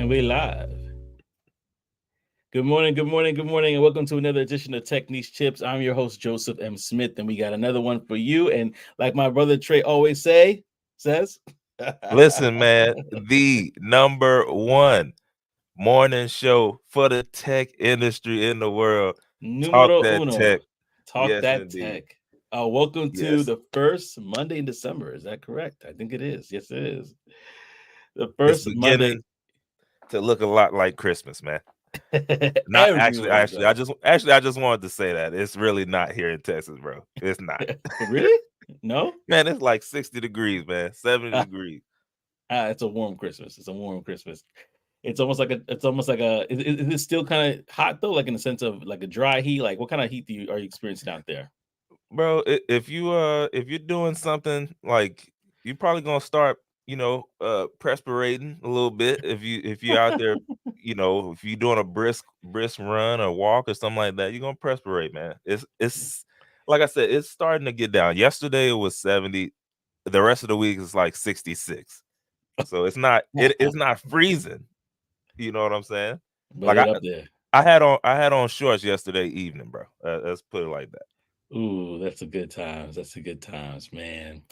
And we live. Good morning, good morning, good morning, and welcome to another edition of Tech Niche Chips. I'm your host, Joseph M. Smith, and we got another one for you. And like my brother Trey always says, Listen, man, the number one morning show for the tech industry in the world. Talk numero that uno, tech. Talk Yes, That indeed. Tech. Welcome to Yes. the first Monday in December. Is that correct? I think it is. Yes, it is. The It's first Monday beginning to look a lot like Christmas, man. Not actually, everywhere, actually, I though. just actually I just wanted to say that. It's really not here in Texas, bro. It's not. Really? No? Man, it's like 60 degrees, man. 70 degrees. It's a warm Christmas. It's a warm Christmas. It's almost like a. Is it still kind of hot though? Like in the sense of like a dry heat. Like what kind of heat are you experiencing out there? Bro, if you're doing something like you're probably gonna start, perspirating a little bit if you're out there, if you're doing a brisk run or walk or something like that, you're gonna perspirate, man. It's like I said, it's starting to get down. Yesterday it was 70. The rest of the week is like 66. So it's not freezing. You know what I'm saying? But Like it up there. I had on shorts yesterday evening, bro. Let's put it like that. Ooh, that's a good times. That's a good times, man.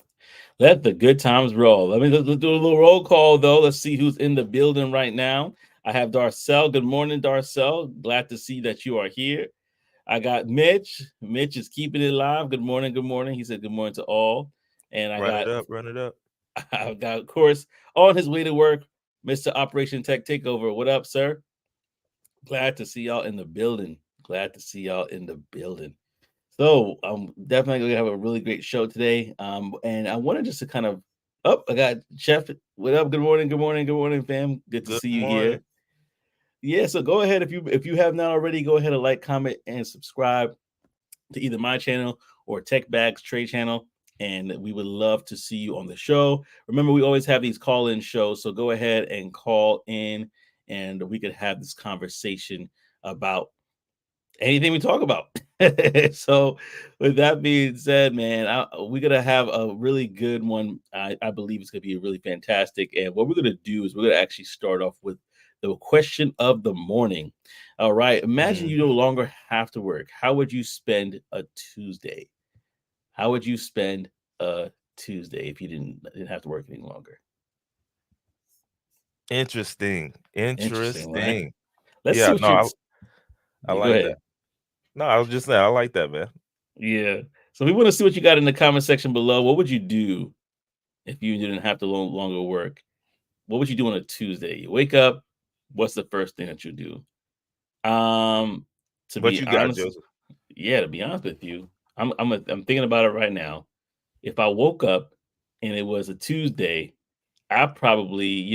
Let the good times roll. Let's do a little roll call though. Let's see who's in the building right now. I have Darcel. Good morning, Darcel. Glad to see that you are here. I got Mitch. Mitch is keeping it live. Good morning. Good morning. He said good morning to all. And I Run it got up, run it up. I've got, of course, on his way to work, Mr. Operation Tech Takeover. What up, sir? Glad to see y'all in the building. Glad to see y'all in the building. So I'm definitely gonna have a really great show today. And I wanted just to kind of I got Chef. What up? Good morning, good morning, good morning, fam. Good to Good see you morning. here. Yeah, so go ahead if you have not already, go ahead and like, comment, and subscribe to either my channel or Tech Bags Trade channel. And we would love to see you on the show. Remember, we always have these call-in shows, so go ahead and call in, and we could have this conversation about anything we talk about. So, with that being said, man, we're gonna have a really good one. I believe it's gonna be really fantastic. And what we're gonna do is we're gonna actually start off with the question of the morning. All right, imagine you no Mhm. longer have to work. How would you spend a Tuesday? How would you spend a Tuesday if you didn't have to work any longer? Interesting. Interesting, right? Interesting. Let's see Yeah, what no, you. I Yeah, go like ahead. that. No, I was just saying I like that, man. Yeah. So we want to see what you got in the comment section below. What would you do if you didn't have to longer work? What would you do on a Tuesday? You wake up. What's the first thing that you do? Um, to What be you got, honest, Joseph? yeah, to be honest with you, I'm thinking about it right now. If I woke up and it was a Tuesday, I probably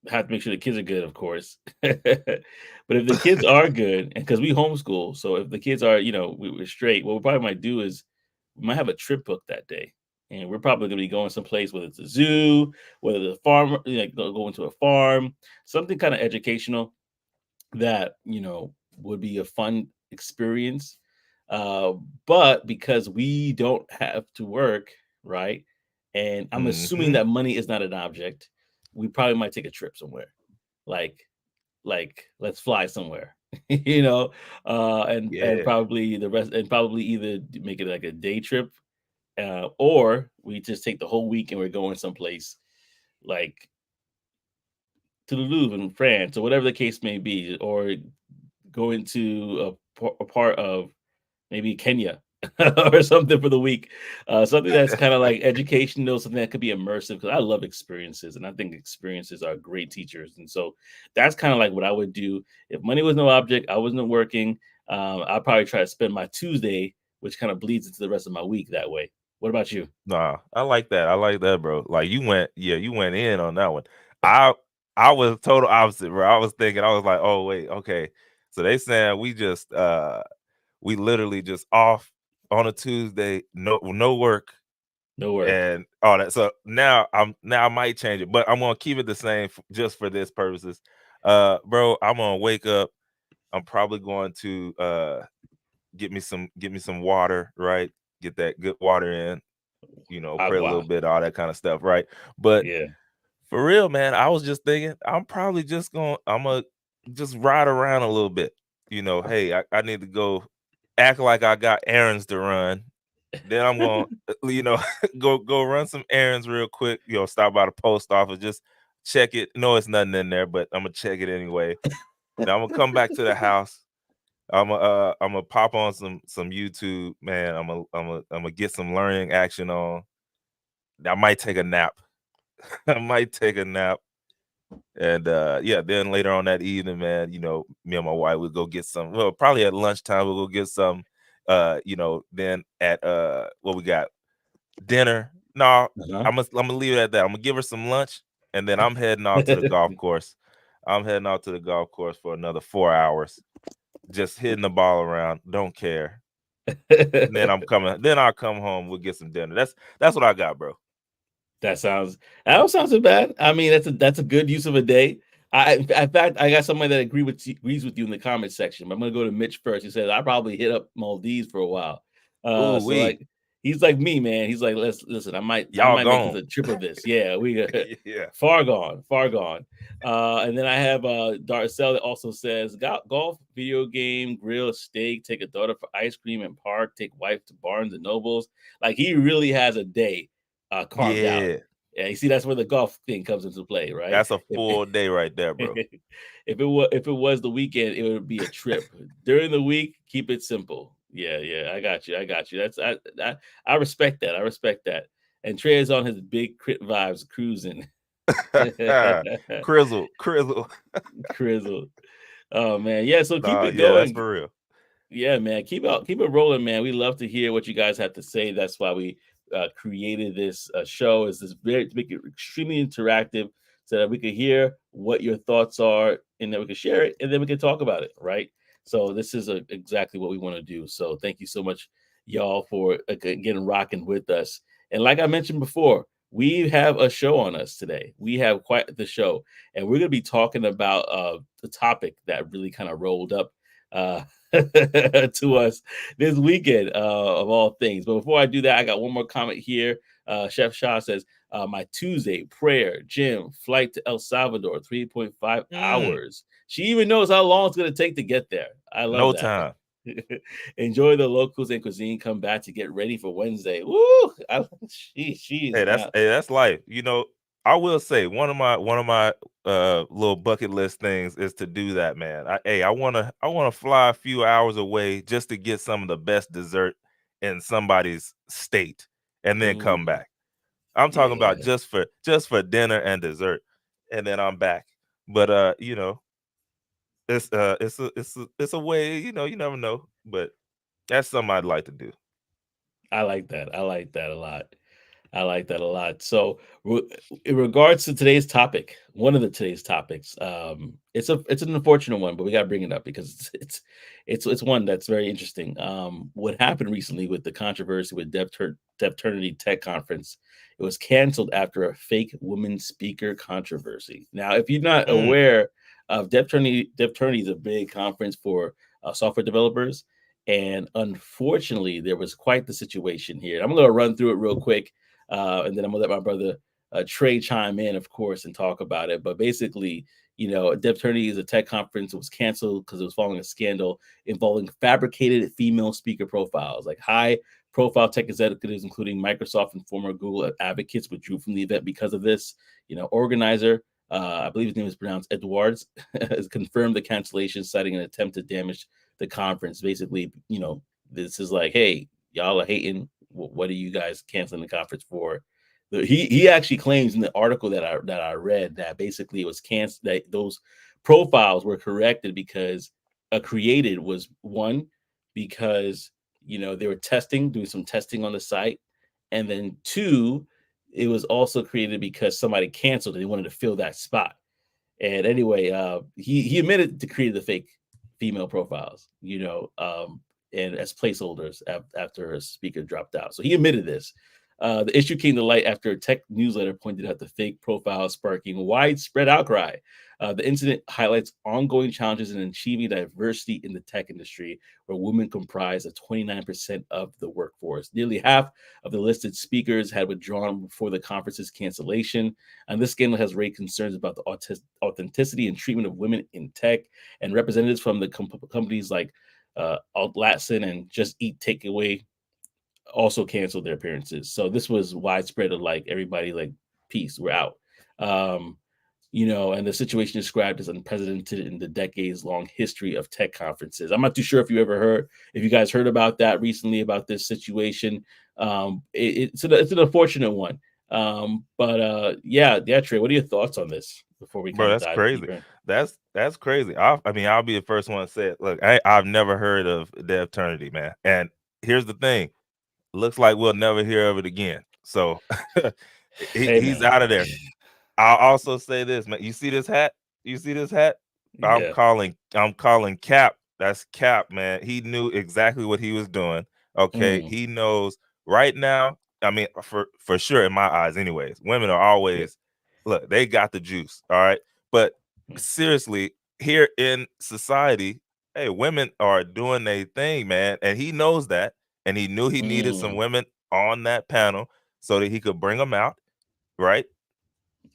have to make sure the kids are good, of course. But if the kids are good, and because we homeschool, so if the kids are, we're straight, what we probably might do is we might have a trip booked that day. And we're probably going to be going someplace, whether it's a zoo, whether the farm, going to a farm, something kind of educational that, would be a fun experience. Uh, but because we don't have to work, right? And I'm assuming Mhm. that money is not an object, we probably might take a trip somewhere. Like, let's fly somewhere, you know, and Yeah. probably the rest, and probably either make it like a day trip, or we just take the whole week and we're going someplace like to the Louvre in France or whatever the case may be, or going to a part of maybe Kenya or something for the week. Something that's kind of like educational, something that could be immersive. Because I love experiences, and I think experiences are great teachers. And so that's kind of like what I would do if money was no object. I wasn't working. I'd probably try to spend my Tuesday, which kind of bleeds into the rest of my week that way. What about you? Nah, I like that. I like that, bro. Like you went in on that one. I I was total opposite, bro. I was thinking, I was like, oh wait, okay. So they saying we literally just off on a Tuesday, no work No work. and all that. So now I might change it, but I'm gonna keep it the same just for this purposes. Bro, I'm gonna wake up. I'm probably going to get me some water, right? Get that good water in, pray a little Agua. bit, all that kind of stuff, right? But Yeah. For real, man. I was just thinking, I'm gonna just ride around a little bit. Hey, I need to go act like I got errands to run. Then I'm gonna, go run some errands real quick. Stop by the post office, just check it. No, it's nothing in there, but I'm gonna check it anyway. Then I'm gonna come back to the house. I'm gonna pop on some YouTube, man. I'm gonna get some learning action on. I might take a nap. I might take a nap. And yeah, then later on that evening, man, me and my wife would go get some. Well, probably at lunchtime we'll go get some. Then at what we got, dinner. No, Uh-huh. I'm gonna leave it at that. I'm gonna give her some lunch, and then I'm heading out to the golf course. I'm heading out to the golf course for another 4 hours, just hitting the ball around. Don't care. And then I'm coming. Then I'll come home. We'll get some dinner. That's what I got, bro. That don't sound so bad. I mean, that's a good use of a day. In fact, I got somebody that agrees with you in the comment section. But I'm gonna go to Mitch first. He says I probably hit up Maldives for a while. Ooh, So we like he's like me, man. He's like, listen. I y'all might make this gone. a trip of this. Yeah, we Yeah. far gone, far gone. And then I have Darcel that also says golf, video game, grill, steak, take a daughter for ice cream and park, take wife to Barnes and Nobles. Like he really has a day carved out. Yeah. Yeah, you see, that's where the golf thing comes into play, right? That's a full day right there, bro. If it was the weekend, it would be a trip. During the week, keep it simple. Yeah, yeah, I got you. I got you. I respect that. I respect that. And Trey is on his big crit vibes cruising. Crizzle. Crizzle. Oh man, yeah. So keep Nah, it yeah, that's going. for real. Yeah, man. Keep it rolling, man. We love to hear what you guys have to say. That's why we created this show. Is this very to make it extremely interactive, so that we could hear what your thoughts are, and then we can share it, and then we can talk about it. Right. So this is exactly what we want to do. So thank you so much, y'all, for getting rocking with us. And like I mentioned before, we have a show on us today. We have quite the show, and we're going to be talking about the topic that really kind of rolled up. Uh, to us this weekend, of all things. But before I do that, I got one more comment here. Chef Shah says, my Tuesday prayer, gym, flight to El Salvador, 3.5 Mm, hours. She even knows how long it's going to take to get there. I love no that. time. Enjoy the locals and cuisine. Come back to get ready for Wednesday. Woo! She is now. That's life. I will say one of my little bucket list things is to do that, man. I wanna fly a few hours away just to get some of the best dessert in somebody's state and then come Mm, back. I'm talking about yeah, just for dinner and dessert, and then I'm back. But it's a way, you never know. But that's something I'd like to do. I like that. I like that a lot. I like that a lot. So, in regards to today's topic, one of today's topics, it's an unfortunate one, but we got to bring it up because it's one that's very interesting. What happened recently with the controversy with DevTernity Tech Conference? It was canceled after a fake woman speaker controversy. Now, if you're not Mm, aware of DevTernity is a big conference for software developers. And unfortunately, there was quite the situation here. I'm going to run through it real quick, and then I'm gonna let my brother Trey chime in, of course, and talk about it. But basically, DevTernity is a tech conference. It was canceled because it was following a scandal involving fabricated female speaker profiles. Like high-profile tech executives, including Microsoft and former Google advocates, withdrew from the event because of this. Organizer, I believe his name is pronounced Edwards, has confirmed the cancellation, citing an attempt to damage the conference. Basically, this is like, hey, y'all are hating. What are you guys canceling the conference for? He actually claims in the article that I read that basically it was canceled, that those profiles were corrected because created was one, because they were doing some testing on the site, and then two, it was also created because somebody canceled and they wanted to fill that spot. And anyway, he admitted to create the fake female profiles, and as placeholders after a speaker dropped out. So he admitted this. The issue came to light after a tech newsletter pointed out the fake profile, sparking widespread outcry. The incident highlights ongoing challenges in achieving diversity in the tech industry, where women comprise 29% of the workforce. Nearly half of the listed speakers had withdrawn before the conference's cancellation. And this scandal has raised concerns about the authenticity and treatment of women in tech. And representatives from the companies like Atlassian and Just Eat Takeaway also canceled their appearances. So this was widespread of like everybody like peace, we're out. Um, and the situation described as unprecedented in the decades-long history of tech conferences. I'm not too sure if you guys heard about that recently about this situation. It's an unfortunate one. Yeah, Trey, what are your thoughts on this before we Bro, kind of that's dive crazy. deeper in? That's crazy. I mean, I'll be the first one to say it. Look, I've never heard of DevTernity, man. And here's the thing: looks like we'll never hear of it again. So Hey, he's man. out of there. I'll also say this, man. You see this hat? You see this hat? I'm Yeah. calling Cap. That's Cap, man. He knew exactly what he was doing. Okay. Mm, He knows right now. I mean, for sure, in my eyes, anyways, women are yeah. always look, they got the juice. All right. But Mm, seriously, here in society, hey, women are doing their thing, man. And he knows that. And he knew he needed some mm, women on that panel so that he could bring them out, right?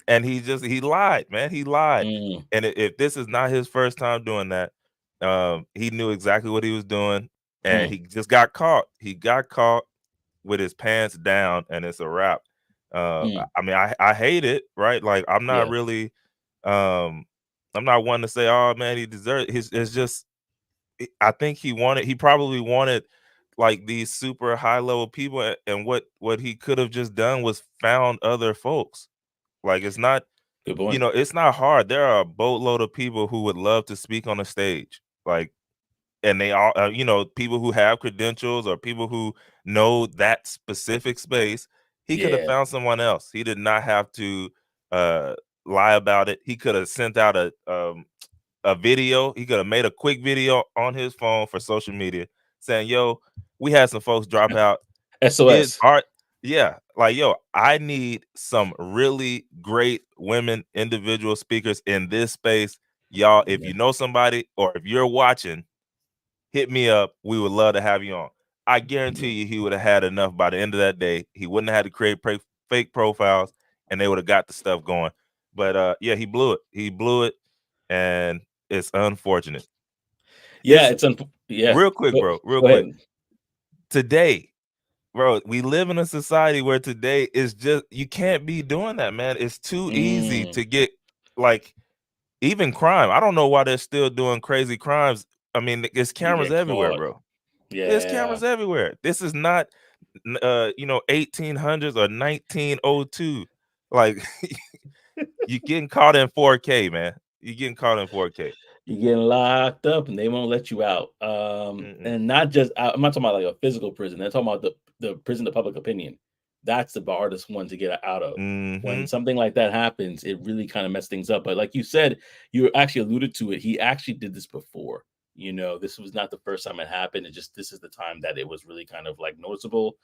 And he lied, man. He lied. mm, And if this is not his first time doing that, he knew exactly what he was doing, and mm, he just got caught. He got caught with his pants down, and it's a wrap. mm. I mean, I hate it, right? Like I'm not Yeah. really, um, I'm not one to say, oh man, he deserved. It's just, I think he probably wanted like these super high level people, and what he could have just done was found other folks. Like it's not, Good point. it's not hard. There are a boatload of people who would love to speak on a stage, like, and they all, people who have credentials or people who know that specific space. He could have Yeah. found someone else. He did not have to uh, lie about it. He could have sent out a video. He could have made a quick video on his phone for social media saying, "Yo, we had some folks drop out. Is SOS. art, yeah, like, yo, I need some really great women individual speakers in this space. Y'all, if Yeah. you know somebody or if you're watching, hit me up. We would love to have you on." I guarantee Yeah. you he would have had enough by the end of that day. He wouldn't have had to create fake profiles, and they would have got the stuff going. But yeah, he blew it. He blew it, and it's unfortunate. Yeah, It's it's yeah. real quick, Go, bro. Real go quick. ahead. Today, bro, we live in a society where today is just, you can't be doing that, man. It's too easy Mm, to get, like, even crime. I don't know why they're still doing crazy crimes. I mean, there's you cameras get everywhere, caught. bro. There's Yeah. cameras everywhere. This is not 1800s or 1902. Like you getting caught in 4K, man. You getting caught in 4K. You're getting locked up and they won't let you out. Mm-mm. And not just I'm not talking about like a physical prison. They're talking about the prison of public opinion. That's the hardest one to get out of. When Mm-hmm. something like that happens, it really kind of messed things up. But like you said, you actually alluded to it. He actually did this before. This was not the first time it happened. It just this is the time that it was really kind of like noticeable.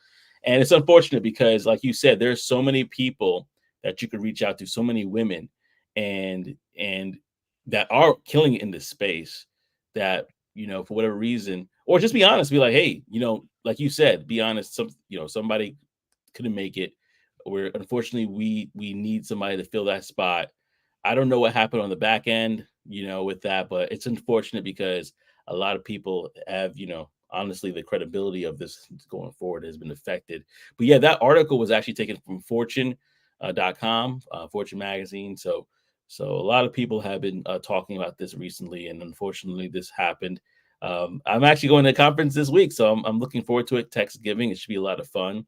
And it's unfortunate because, like you said, there's so many people that you could reach out to, so many women, and that are killing it in this space that for whatever reason, or just be honest, be like, hey, like you said, be honest, somebody couldn't make it, where unfortunately we need somebody to fill that spot. I don't know what happened on the back end, with that, but it's unfortunate because a lot of people have, honestly, the credibility of this going forward has been affected. But yeah, that article was actually taken from fortune.com, Fortune magazine. So a lot of people have been talking about this recently, and unfortunately, this happened. I'm actually going to a conference this week, so I'm looking forward to it. Thanksgiving, it should be a lot of fun,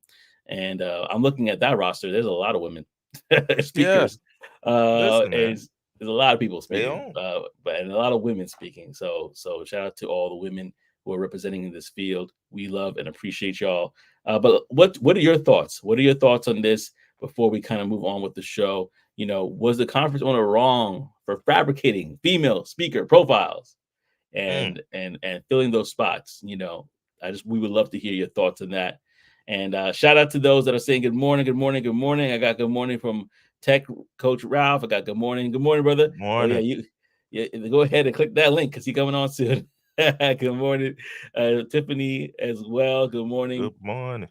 and I'm looking at that roster. There's a lot of women Yeah. speakers. Listen, man. Is there's a lot of people They speaking, own. but and a lot of women speaking. So shout out to all the women who are representing in this field. We love and appreciate y'all. But what are your thoughts? What are your thoughts on this before we kind of move on with the show? Was the conference owner wrong for fabricating female speaker profiles Mm. and filling those spots? We would love to hear your thoughts on that. And shout out to those that are saying good morning, good morning, good morning. I got good morning from Tech Coach Ralph. I got good morning, brother. Oh yeah, Morning. go ahead and click that link because he's coming on soon. Good morning, Tiffany as well. Good morning. Good morning.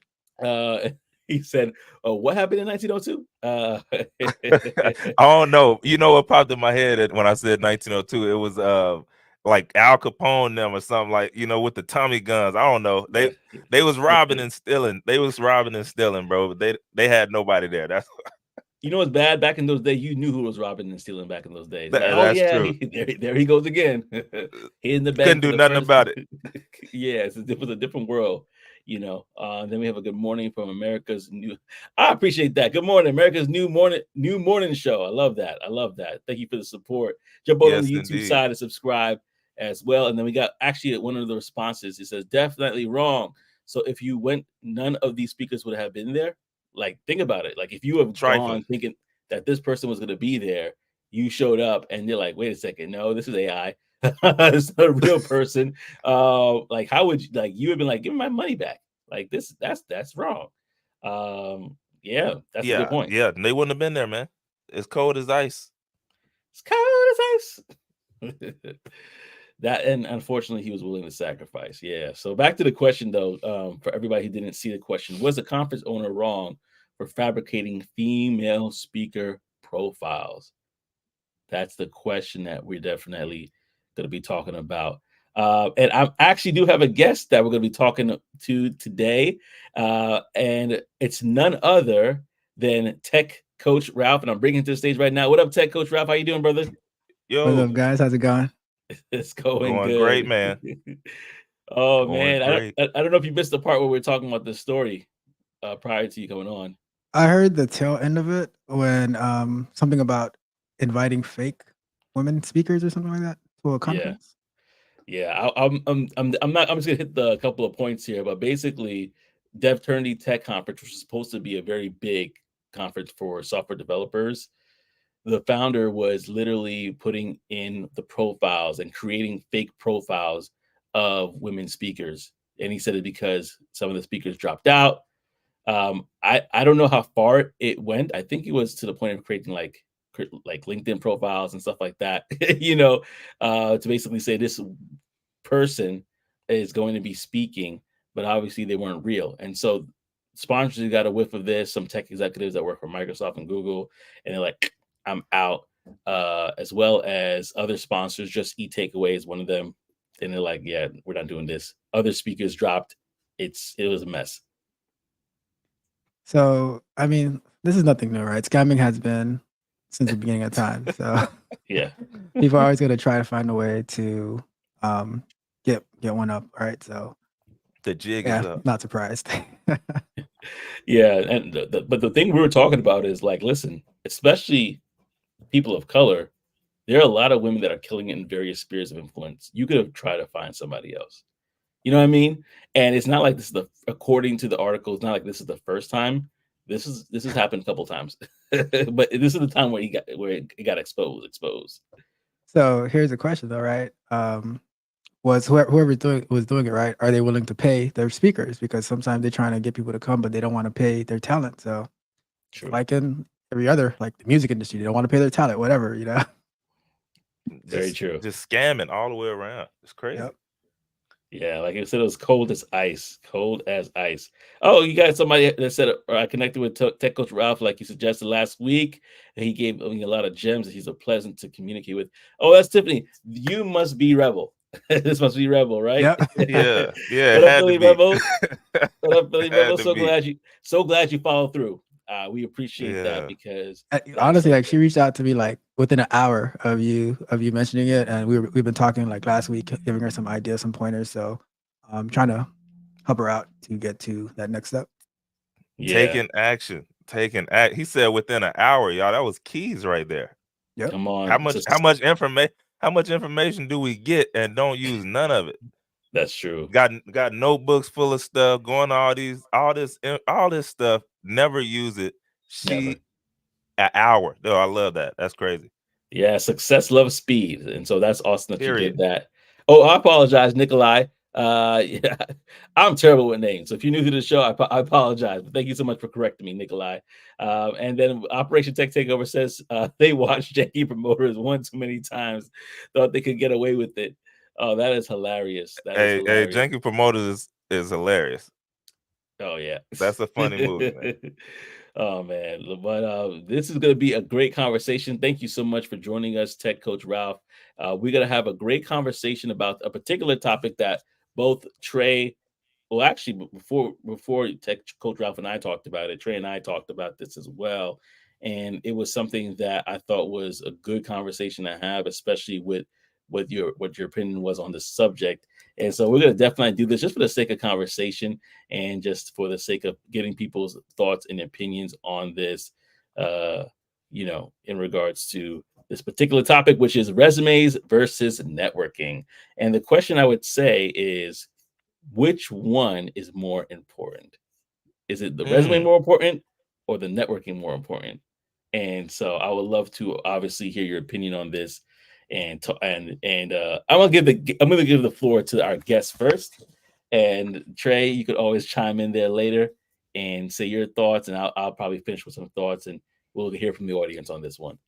He said, "Oh, what happened in 1902?" I don't know. You know what popped in my head when I said 1902? It was like Al Capone them or something, like, you know, with the Tommy guns. I don't know. They was robbing and stealing. They was robbing and stealing, bro. But they had nobody there. That's You know what's bad? Back in those days, you knew who was robbing and stealing back in those days. Like, oh that's yeah, true. there he goes again. He in the Couldn't bank for do the nothing first. about it. Yeah, it was a different world, you know. Then we have a good morning from America's new. I appreciate that. Good morning, America's new morning show. I love that. I love that. Thank you for the support. Jump on Yes, the YouTube indeed. side and subscribe as well. And then we got actually one of the responses. It says definitely wrong. So if you went, none of these speakers would have been there. Like, think about it. Like, if you have Trifling. gone thinking that this person was going to be there, you showed up and you're like, wait a second, no, this is AI. It's not a real person. Like, how would you, like, you have been like, give me my money back? Like, that's wrong. Yeah, that's a good point. Yeah. They wouldn't have been there, man. It's cold as ice. It's cold as ice. That, and unfortunately, he was willing to sacrifice. Yeah. So back to the question, though, for everybody who didn't see the question: was the conference owner wrong for fabricating female speaker profiles? That's the question that we're definitely going to be talking about. And I actually do have a guest that we're going to be talking to today, and it's none other than Tech Coach Ralph. And I'm bringing him to the stage right now. What up, Tech Coach Ralph? How you doing, brother? What's Yo, up, guys? How's it going? It's going going great, good. man. Oh Going man, great. I don't know if you missed the part where we are talking about this story prior to you coming on. I heard the tail end of it when something about inviting fake women speakers or something like that to a Yeah. conference. Yeah, I'm not. I'm just gonna hit the couple of points here, but basically, DevTernity Tech Conference, which is supposed to be a very big conference for software developers, the founder was literally putting in the profiles and creating fake profiles of women speakers, and he said it because some of the speakers dropped out. I don't know how far it went. I think it was to the point of creating like LinkedIn profiles and stuff like that, you know, to basically say this person is going to be speaking, but obviously they weren't real. And so sponsors got a whiff of this, some tech executives that work for Microsoft and Google, and they're like, I'm out. As well as other sponsors, Just Eat Takeaway one of them. And they're like, yeah, we're not doing this. Other speakers dropped. It was a mess. So, I mean, this is nothing new, right? Scamming has been since the beginning of time. So, Yeah. people are always going to try to find a way to um, get one up, right? So, The jig is yeah, up. not surprised. Yeah, and but the thing we were talking about is like, listen, especially people of color, there are a lot of women that are killing it in various spheres of influence. You could have tried to find somebody else. You know what I mean? And it's not like this is according to the article, it's not like this is the first time. This has happened a couple times, but this is the time where it got exposed. So, here's a question though, right? Was whoever was doing it, right? Are they willing to pay their speakers? Because sometimes they're trying to get people to come, but they don't want to pay their talent. So, True. like in every other, like the music industry, they don't want to pay their talent, whatever, you know. Very true. Just scamming all the way around. It's crazy. Yep. Yeah, like I said, it was cold as ice. Cold as ice. Oh, you got somebody that said I connected with Tech Coach Ralph, like you suggested last week. And he gave me a lot of gems that he's a pleasant to communicate with. Oh, that's Tiffany. You must be Rebel. This must be Rebel, right? Yep. Yeah, it What up, had to Billy be. Rebel? What up, Billy Had Rebel? to be. So glad you followed through. We appreciate that Yeah. because Honestly, like she reached out to me like within an hour of you mentioning it, and we've been talking like last week, giving her some ideas, some pointers. So I'm trying to help her out to get to that next step. Taking action. He said within an hour, y'all. That was keys right there. Yep. Come on. How much information do we get and don't use none of it? That's true. Got notebooks full of stuff, going all this stuff, never use it. Never. An hour. Oh, I love that. That's crazy. Yeah, success loves speed. And so that's awesome that you Period. did that. Oh, I apologize, Nikolai. Yeah, I'm terrible with names. So if you're new to the show, I apologize. But thank you so much for correcting me, Nikolai. And then Operation Tech Takeover says they watched Janky Promoters one too many times, thought they could get away with it. Oh, that is hilarious. That is Hey, hilarious. Janky Promoters is hilarious. Oh yeah. That's a funny movie, man. Oh man. But this is gonna be a great conversation. Thank you so much for joining us, Tech Coach Ralph. We're gonna have a great conversation about a particular topic that both Trey, well, actually, before Tech Coach Ralph and I talked about it, Trey and I talked about this as well, and it was something that I thought was a good conversation to have, especially with what your opinion was on the subject. And so we're going to definitely do this just for the sake of conversation and just for the sake of getting people's thoughts and opinions on this. Uh, in regards to this particular topic, which is resumes versus networking. And the question I would say is, which one is more important? Is it the resume Mm. more important or the networking more important? And so I would love to obviously hear your opinion on this. I'm gonna give the floor to our guest first. And Trey, you could always chime in there later and say your thoughts, and I'll probably finish with some thoughts, and we'll hear from the audience on this one.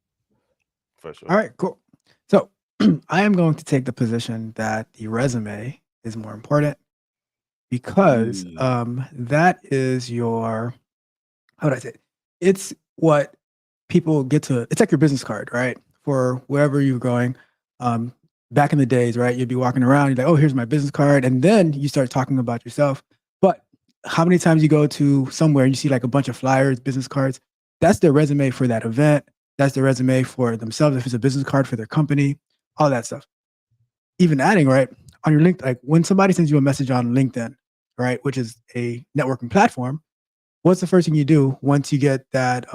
For All sure. right, cool. So I am going to take the position that the resume is more important because Ooh. that is your, how would I say it? It's what people get to, it's like your business card, right? For wherever you're going. Back in the days, right? You'd be walking around, you're like, oh, here's my business card. And then you start talking about yourself. But how many times you go to somewhere and you see like a bunch of flyers, business cards? That's their resume for that event. That's their resume for themselves. If it's a business card for their company, all that stuff. Even adding, right, on your link, like when somebody sends you a message on LinkedIn, right, which is a networking platform, what's the first thing you do once you get that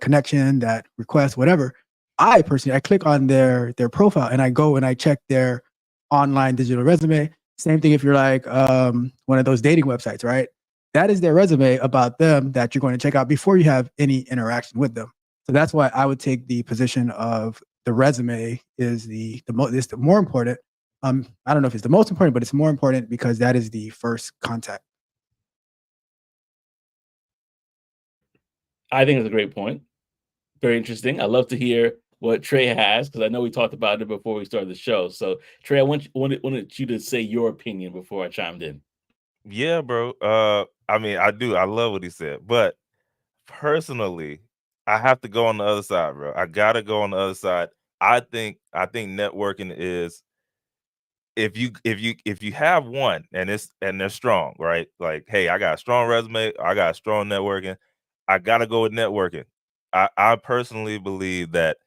connection, that request, whatever? I personally, I click on their profile and I go and I check their online digital resume. Same thing if you're like one of those dating websites, right? That is their resume about them that you're going to check out before you have any interaction with them. So that's why I would take the position of the resume is the more important. I don't know if it's the most important, but it's more important because that is the first contact. I think it's a great point. Very interesting. I love to hear what Trey has because I know we talked about it before we started the show. So, Trey, wanted you to say your opinion before I chimed in. Yeah, bro. I mean, I do. I love what he said, but personally, I have to go on the other side, bro. I gotta go on the other side. I think networking is if you have one and they're strong, right? Like, hey, I got a strong resume, I got a strong networking. I gotta go with networking. I personally believe that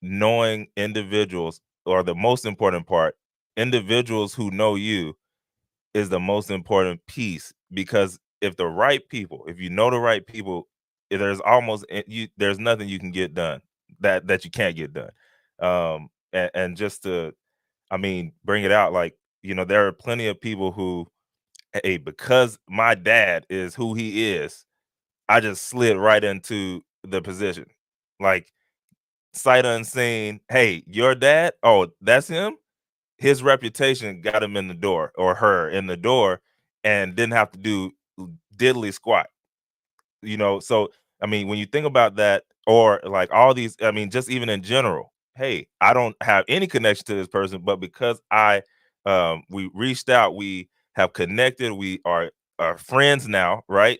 knowing individuals or the most important part, individuals who know you is the most important piece because if the right people, if you know the right people, there's nothing you can get done that you can't get done. And just to, I mean, bring it out, like, there are plenty of people who, hey, because my dad is who he is, I just slid right into the position. Like, sight unseen, hey, your dad, oh, that's him. His reputation got him in the door or her in the door and didn't have to do diddly squat. So I mean, when you think about that, or like all these, I mean, just even in general, hey, I don't have any connection to this person, but because we reached out, we have connected, we are friends now, right?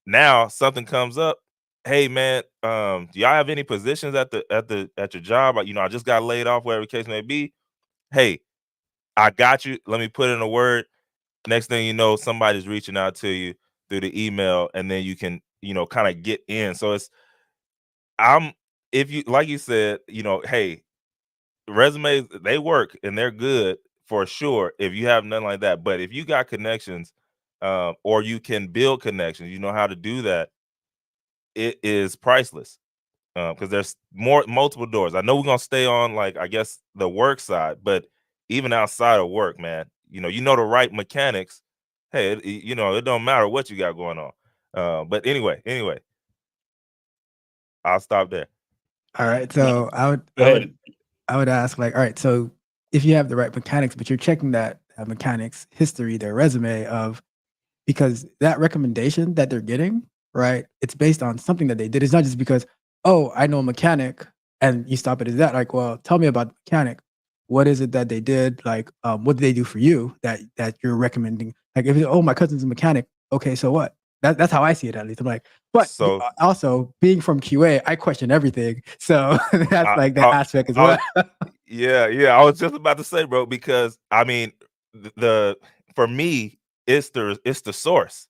Now something comes up. Hey man, do y'all have any positions at your job? I just got laid off, whatever the case may be. Hey, I got you. Let me put in a word. Next thing you know, somebody's reaching out to you through the email, and then you can, kind of get in. So I'm, if you, like you said, hey, resumes, they work and they're good for sure if you have nothing like that. But if you got connections, or you can build connections, you know how to do that, it is priceless. Because there's multiple doors. I know we're gonna stay on, like, I guess, the work side, but even outside of work, man, the right mechanics. Hey, it don't matter what you got going on. But anyway, I'll stop there. All right. No, So I would go I would ahead. I would ask like, all right, so if you have the right mechanics, but you're checking that mechanic's history, their resume of, because that recommendation that they're getting, right? It's based on something that they did. It's not just because, oh, I know a mechanic, and you stop it as that. Like, well, tell me about the mechanic. What is it that they did? Like, what did they do for you that you're recommending? Like, if oh, my cousin's a mechanic, okay, so what? That's how I see it, at least. I'm like, but So also being from QA, I question everything. So that's I, like that I, aspect as I well. was, yeah, I was just about to say, bro, because I mean, the for me, it's the source.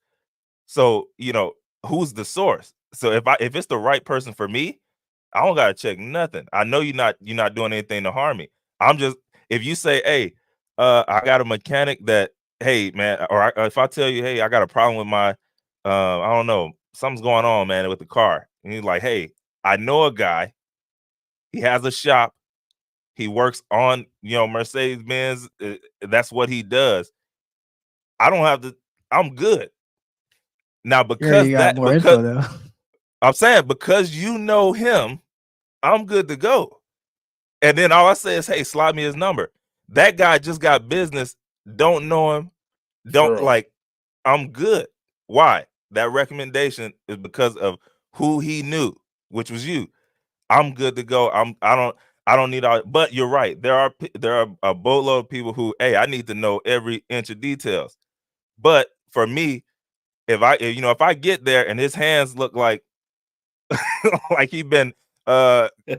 So who's the source? So if it's the right person for me, I don't gotta check nothing. I know you're not doing anything to harm me. I'm just if you say, hey, I got a mechanic that, hey man, if I tell you, hey, I got a problem with my, I don't know, something's going on, man, with the car, and he's like, hey, I know a guy. He has a shop. He works on Mercedes Benz. That's what he does. I don't have to. I'm good now You already because got that more because info though. I'm saying because you know him, I'm good to go. And then all I say is, hey, slide me his number. That guy just got business. Don't know him. Don't Referral. like. I'm good. Why? That recommendation is because of who he knew, which was you. I'm good to go. I don't need all. But you're right. There are a boatload of people who, hey, I need to know every inch of details. But for me, if I get there and his hands look like like he been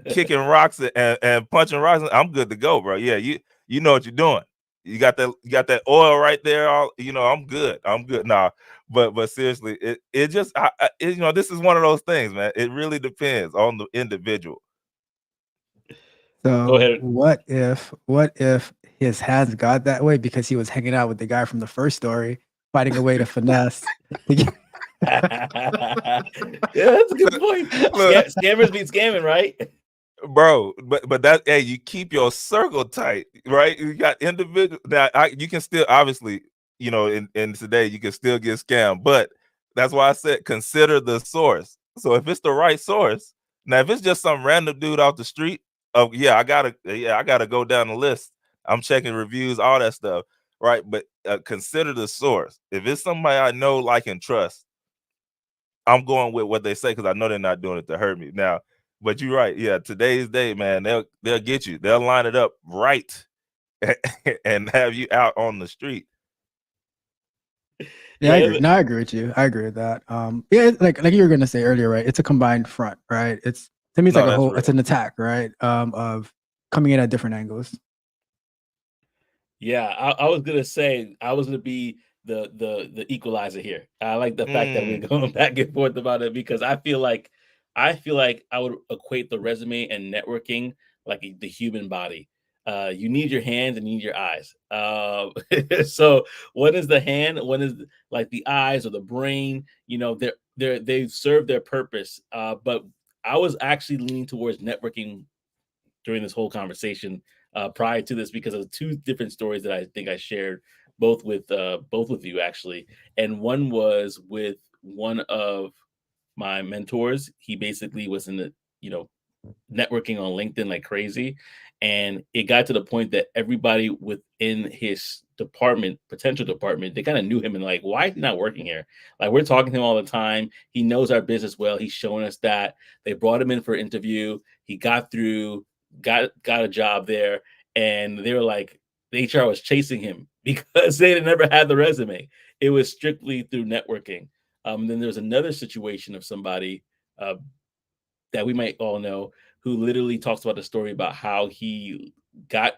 kicking rocks and punching rocks, I'm good to go, bro. Yeah, you know what you're doing. You got that oil right there. I'm good. I'm good. Nah, but seriously, it just this is one of those things, man. It really depends on the individual. Go So ahead. what if his hands got that way because he was hanging out with the guy from the first story, finding a way to finesse? Yeah, that's a good point. Look, Scammers beat scamming, right? bro, but that, hey, you keep your circle tight, right? You got individual that you can still obviously, in today you can still get scammed, but that's why I said consider the source. So if it's the right source, now if it's just some random dude off the street, oh yeah, I gotta go down the list. I'm checking reviews, all that stuff, right? But consider the source. If it's somebody I know, like, and trust, I'm going with what they say because I know they're not doing it to hurt me. Now, but you're right. Yeah, today's day, man, they'll get you. They'll line it up right and have you out on the street. Yeah, I Yeah, agree. No, I agree with you. I agree with that. Yeah, like you were gonna say earlier, right? It's a combined front, right? It's to me, it's like No, a that's whole. It's real. an attack, right? Of coming in at different angles. yeah. I was gonna say I was gonna be the equalizer here. I like the fact that we're Mm, going back and forth about it because I feel like I would equate the resume and networking like the human body. You need your hands and you need your eyes. So one is the hand, one is like the eyes or the brain. They serve their purpose. But I was actually leaning towards networking during this whole conversation prior to this because of two different stories that I think I shared both with you actually, and one was with one of my mentors. He basically was in the you know networking on LinkedIn like crazy. And it got to the point that everybody within his department, potential department, they kind of knew him and like, why is he not working here? Like, we're talking to him all the time. He knows our business well. He's showing us that. They brought him in for an interview. He got through, got a job there. And they were like, the HR was chasing him because they had never had the resume. It was strictly through networking. Then there was another situation of somebody uh, that we might all know who literally talks about the story about how he got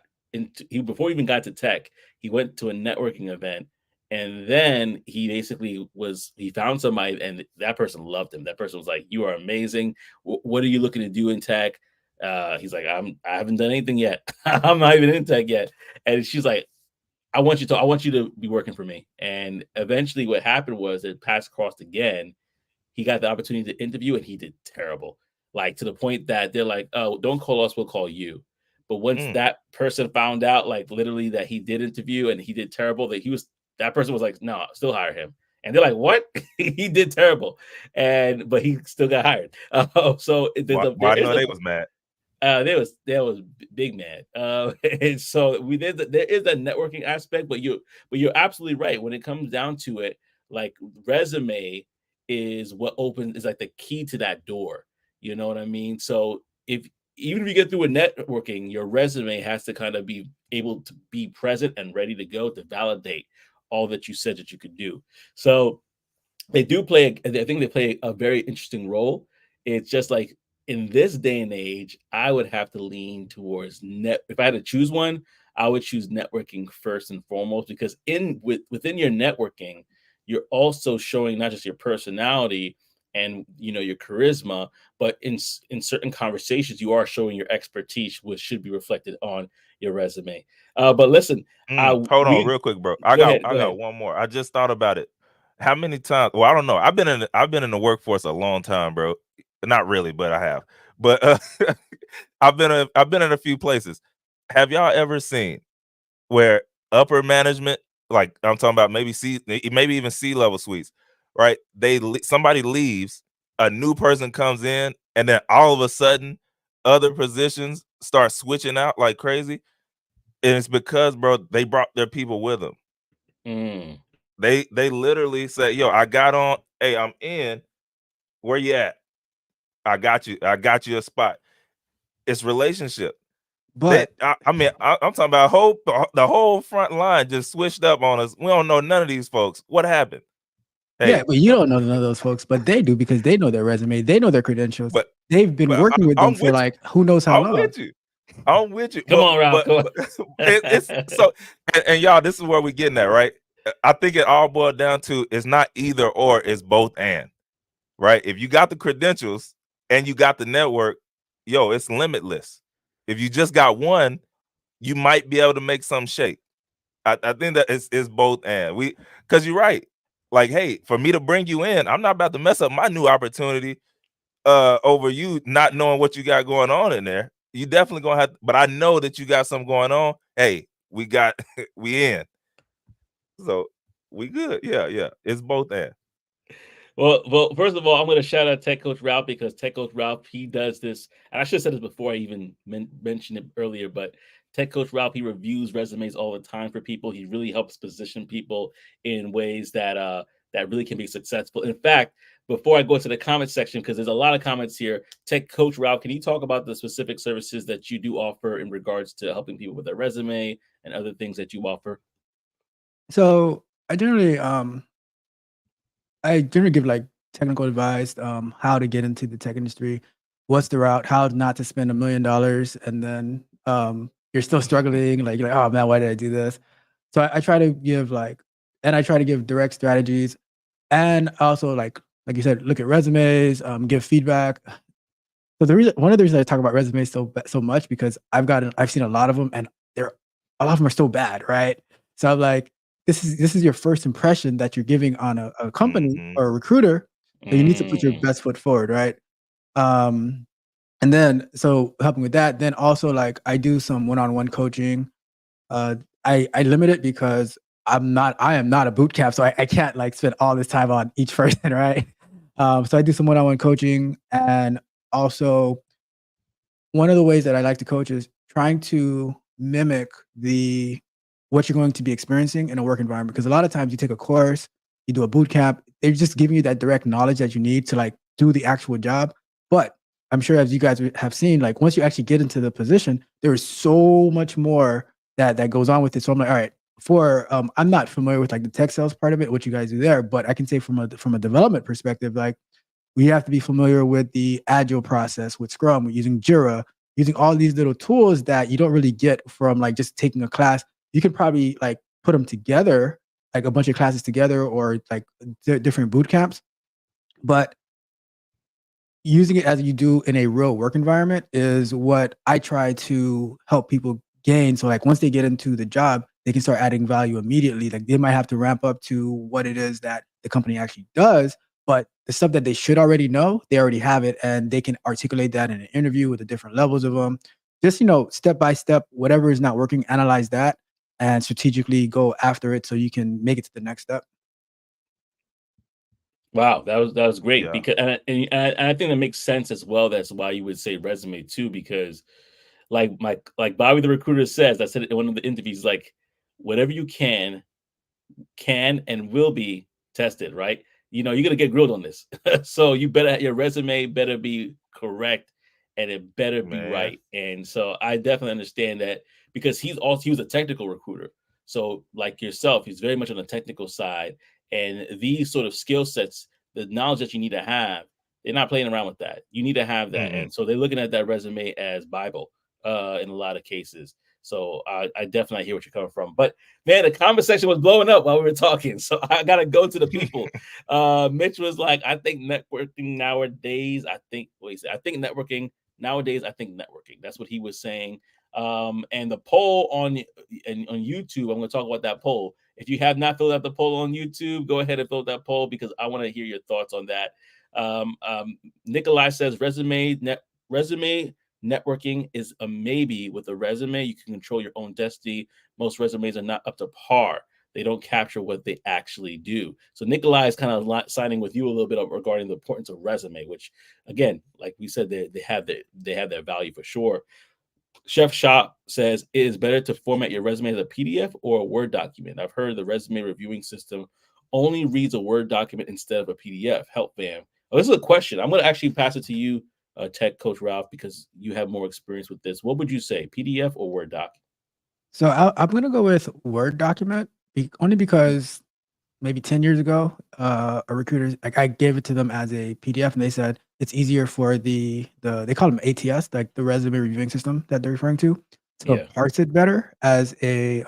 he before he even got to tech, he went to a networking event and then he basically he found somebody and that person loved him. That person was like, "You are amazing. What are you looking to do in tech?" He's like, I haven't done anything yet. I'm not even in tech yet." And she's like, I want you to be working for me." And eventually what happened was it passed crossed again. He got the opportunity to interview and he did terrible. Like to the point that they're like, "Oh, don't call us, we'll call you." But once mm. that person found out, like literally that he did interview and he did terrible, that person was like, "No, still hire him." And they're like, "What?" He did terrible, but he still got hired. So Why I there is know a they was mad. There was big mad. And so there is a networking aspect, but you're absolutely right. When it comes down to it, like resume is what opens is like the key to that door. You know what I mean? So if even if you get through a networking, your resume has to kind of be able to be present and ready to go to validate all that you said that you could do. So they do play I think they play a very interesting role. It's just like in this day and age, I would have to lean towards net. If I had to choose one, I would choose networking first and foremost because within your networking, you're also showing not just your personality and your charisma, but in certain conversations, you are showing your expertise, which should be reflected on your resume. But listen, Hold on, real quick, bro. I go got ahead. one more. I just thought about it. How many times? Well, I don't know. I've been in the workforce a long time, bro. Not really, but I have. But I've been in a few places. Have y'all ever seen where upper management, like I'm talking about maybe even C-level suites, right? Somebody leaves, a new person comes in, and then all of a sudden, other positions start switching out like crazy. And it's because, bro, they brought their people with them. Mm. They literally say, "Yo, I got on. Hey, I'm in. Where you at? I got you. I got you a spot." It's relationship. But I'm talking about the whole front line just switched up on us. We don't know none of these folks. What happened? yeah, Hey, but you don't know none of those folks, but they do because they know their resume, they know their credentials. but They've been but working with them I'm for with you. like who knows how I'm long. with you. I'm with you. Come on, Ralph. Come on. It's so and y'all, this is where we're getting at, right? I think it all boiled down to it's not either or, it's both and. Right? If you got the credentials and you got the network, yo, it's limitless. If you just got one, you might be able to make some shake. I think that it's both and because you're right. Like, hey, for me to bring you in, I'm not about to mess up my new opportunity over you not knowing what you got going on in there. You definitely gonna have, but I know that you got something going on. Hey, we got we in. So we good. Yeah. It's both and. Well, first of all, I'm going to shout out Tech Coach Ralph because Tech Coach Ralph, he does this, and I should have said this before I even mentioned it earlier, but Tech Coach Ralph, he reviews resumes all the time for people. He really helps position people in ways that really can be successful. In fact, before I go to the comment section, because there's a lot of comments here, Tech Coach Ralph, can you talk about the specific services that you do offer in regards to helping people with their resume and other things that you offer? So I generally give like technical advice, how to get into the tech industry, what's the route, how not to spend $1 million, and then you're still struggling, like you're like, oh man, why did I do this? So I try to give and I try to give direct strategies, and also like you said, look at resumes, give feedback. So one of the reasons I talk about resumes so much because I've seen a lot of them, and a lot of them are so bad, right? So I'm like, this is your first impression that you're giving on a company Mm-hmm. or a recruiter, so you need to put your Mm. best foot forward, right? And then so helping with that, then also like I do some one-on-one coaching. I limit it because I am not a boot camp, so I can't like spend all this time on each person, right? So I do some one-on-one coaching, and also one of the ways that I like to coach is trying to mimic what you're going to be experiencing in a work environment. Because a lot of times you take a course, you do a boot camp, they're just giving you that direct knowledge that you need to like do the actual job. But I'm sure as you guys have seen, like once you actually get into the position, there is so much more that goes on with it. So I'm like, all right, I'm not familiar with like the tech sales part of it, what you guys do there, but I can say from a development perspective, like we have to be familiar with the agile process with Scrum, we're using Jira, using all these little tools that you don't really get from like just taking a class. You can probably like put them together, like a bunch of classes together, or like different boot camps. But using it as you do in a real work environment is what I try to help people gain. So like once they get into the job, they can start adding value immediately. Like they might have to ramp up to what it is that the company actually does, but the stuff that they should already know, they already have it, and they can articulate that in an interview with the different levels of them. Just step by step, whatever is not working, analyze that and strategically go after it so you can make it to the next step. Wow, that was great, Yeah. because and I think that makes sense as well. That's why you would say resume too, because like Bobby the recruiter says, I said it in one of the interviews, like whatever you can and will be tested, right? You're gonna get grilled on this. So your resume better be correct and it better be Man. right. And so I definitely understand that, because he was a technical recruiter. So like yourself, he's very much on the technical side. And these sort of skill sets, the knowledge that you need to have, they're not playing around with that. You need to have that. Mm-mm. And so they're looking at that resume as Bible in a lot of cases. So I definitely hear what you're coming from. But man, the conversation was blowing up while we were talking. So I gotta go to the people. Mitch was like, I think networking nowadays, I think networking nowadays, I think networking. That's what he was saying. And the poll on YouTube, I'm gonna talk about that poll. If you have not filled out the poll on YouTube, go ahead and fill out that poll, because I want to hear your thoughts on that. Nikolai says resume networking is a maybe. With a resume, you can control your own destiny. Most resumes are not up to par. They don't capture what they actually do. So Nikolai is kind of signing with you a little bit regarding the importance of resume, which, again, like we said, they have their value for sure. Chef Shop says it is better to format your resume as a PDF or a Word document. I've heard the resume reviewing system only reads a Word document instead of a PDF. Help, fam. Oh, this is a question. I'm going to actually pass it to you, Tech Coach Ralph, because you have more experience with this. What would you say, PDF or Word doc? So I'm gonna go with Word document, only because maybe 10 years ago, a recruiter, like I gave it to them as a PDF, and they said it's easier for they call them ATS, like the resume reviewing system that they're referring to Yeah. parse it better as a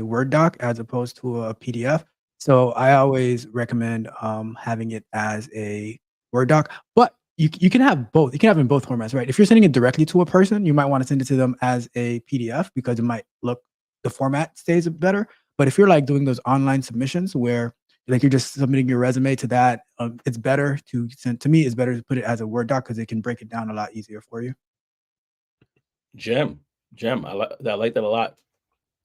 Word doc as opposed to a PDF. So I always recommend having it as a Word doc, but you can have both. You can have it in both formats, right? If you're sending it directly to a person, you might want to send it to them as a PDF because it might look the format stays better. But if you're like doing those online submissions where like you're just submitting your resume to that, it's better to send to me. It's better to put it as a Word doc because it can break it down a lot easier for you. Gem, gem. I like that a lot.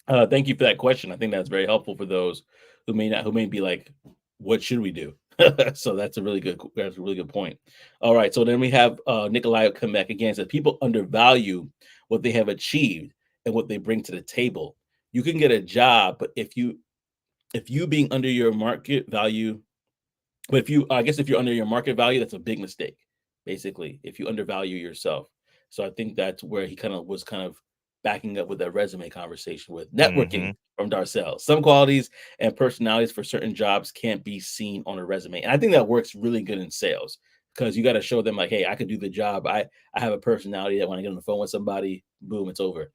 Thank you for that question. I think that's very helpful for those who may be like, what should we do? So that's a really good point. All right. So then we have Nikolai Kamek again, says people undervalue what they have achieved and what they bring to the table. You can get a job, but if you being under your market value, but I guess if you're under your market value, that's a big mistake, basically, if you undervalue yourself. So I think that's where he kind of backing up with that resume conversation with networking Mm-hmm. from Darcel. Some qualities and personalities for certain jobs can't be seen on a resume. And I think that works really good in sales, because you got to show them like, hey, I could do the job. I have a personality that when I get on the phone with somebody, boom, it's over.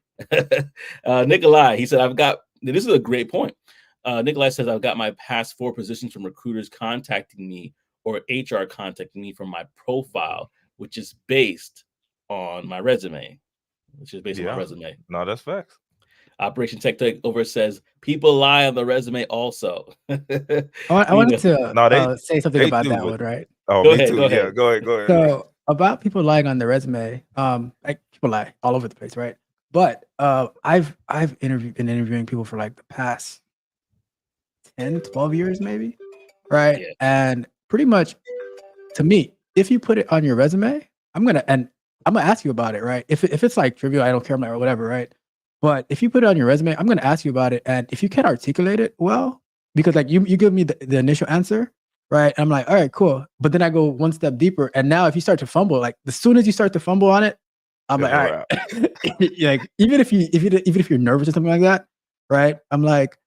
Nikolai, he said, this is a great point. Nikolai says, I've got my past 4 positions from recruiters contacting me or HR contacting me from my profile, which is based on my resume. Yeah. No, that's facts. Operation Tech Takeover says people lie on the resume also. I you wanted know, to No, say something they about do, that but one, right? oh, go me ahead, too. go Yeah, ahead. go ahead, go ahead. So about people lying on their resume, like people lie all over the place, right? But I've been interviewing people for like the past 10, 12 years, maybe, right? Yeah. And pretty much to me, if you put it on your resume, I'm gonna ask you about it, right? If it's like trivial, I don't care, or whatever, right? But if you put it on your resume, I'm gonna ask you about it, and if you can't articulate it well, because like you give me the initial answer, right? I'm like, all right, cool. But then I go one step deeper, and now if you start to fumble, like as soon as you start to fumble on it, I'm It's like, a all wrap. right, like even if you're nervous or something like that, right? I'm like,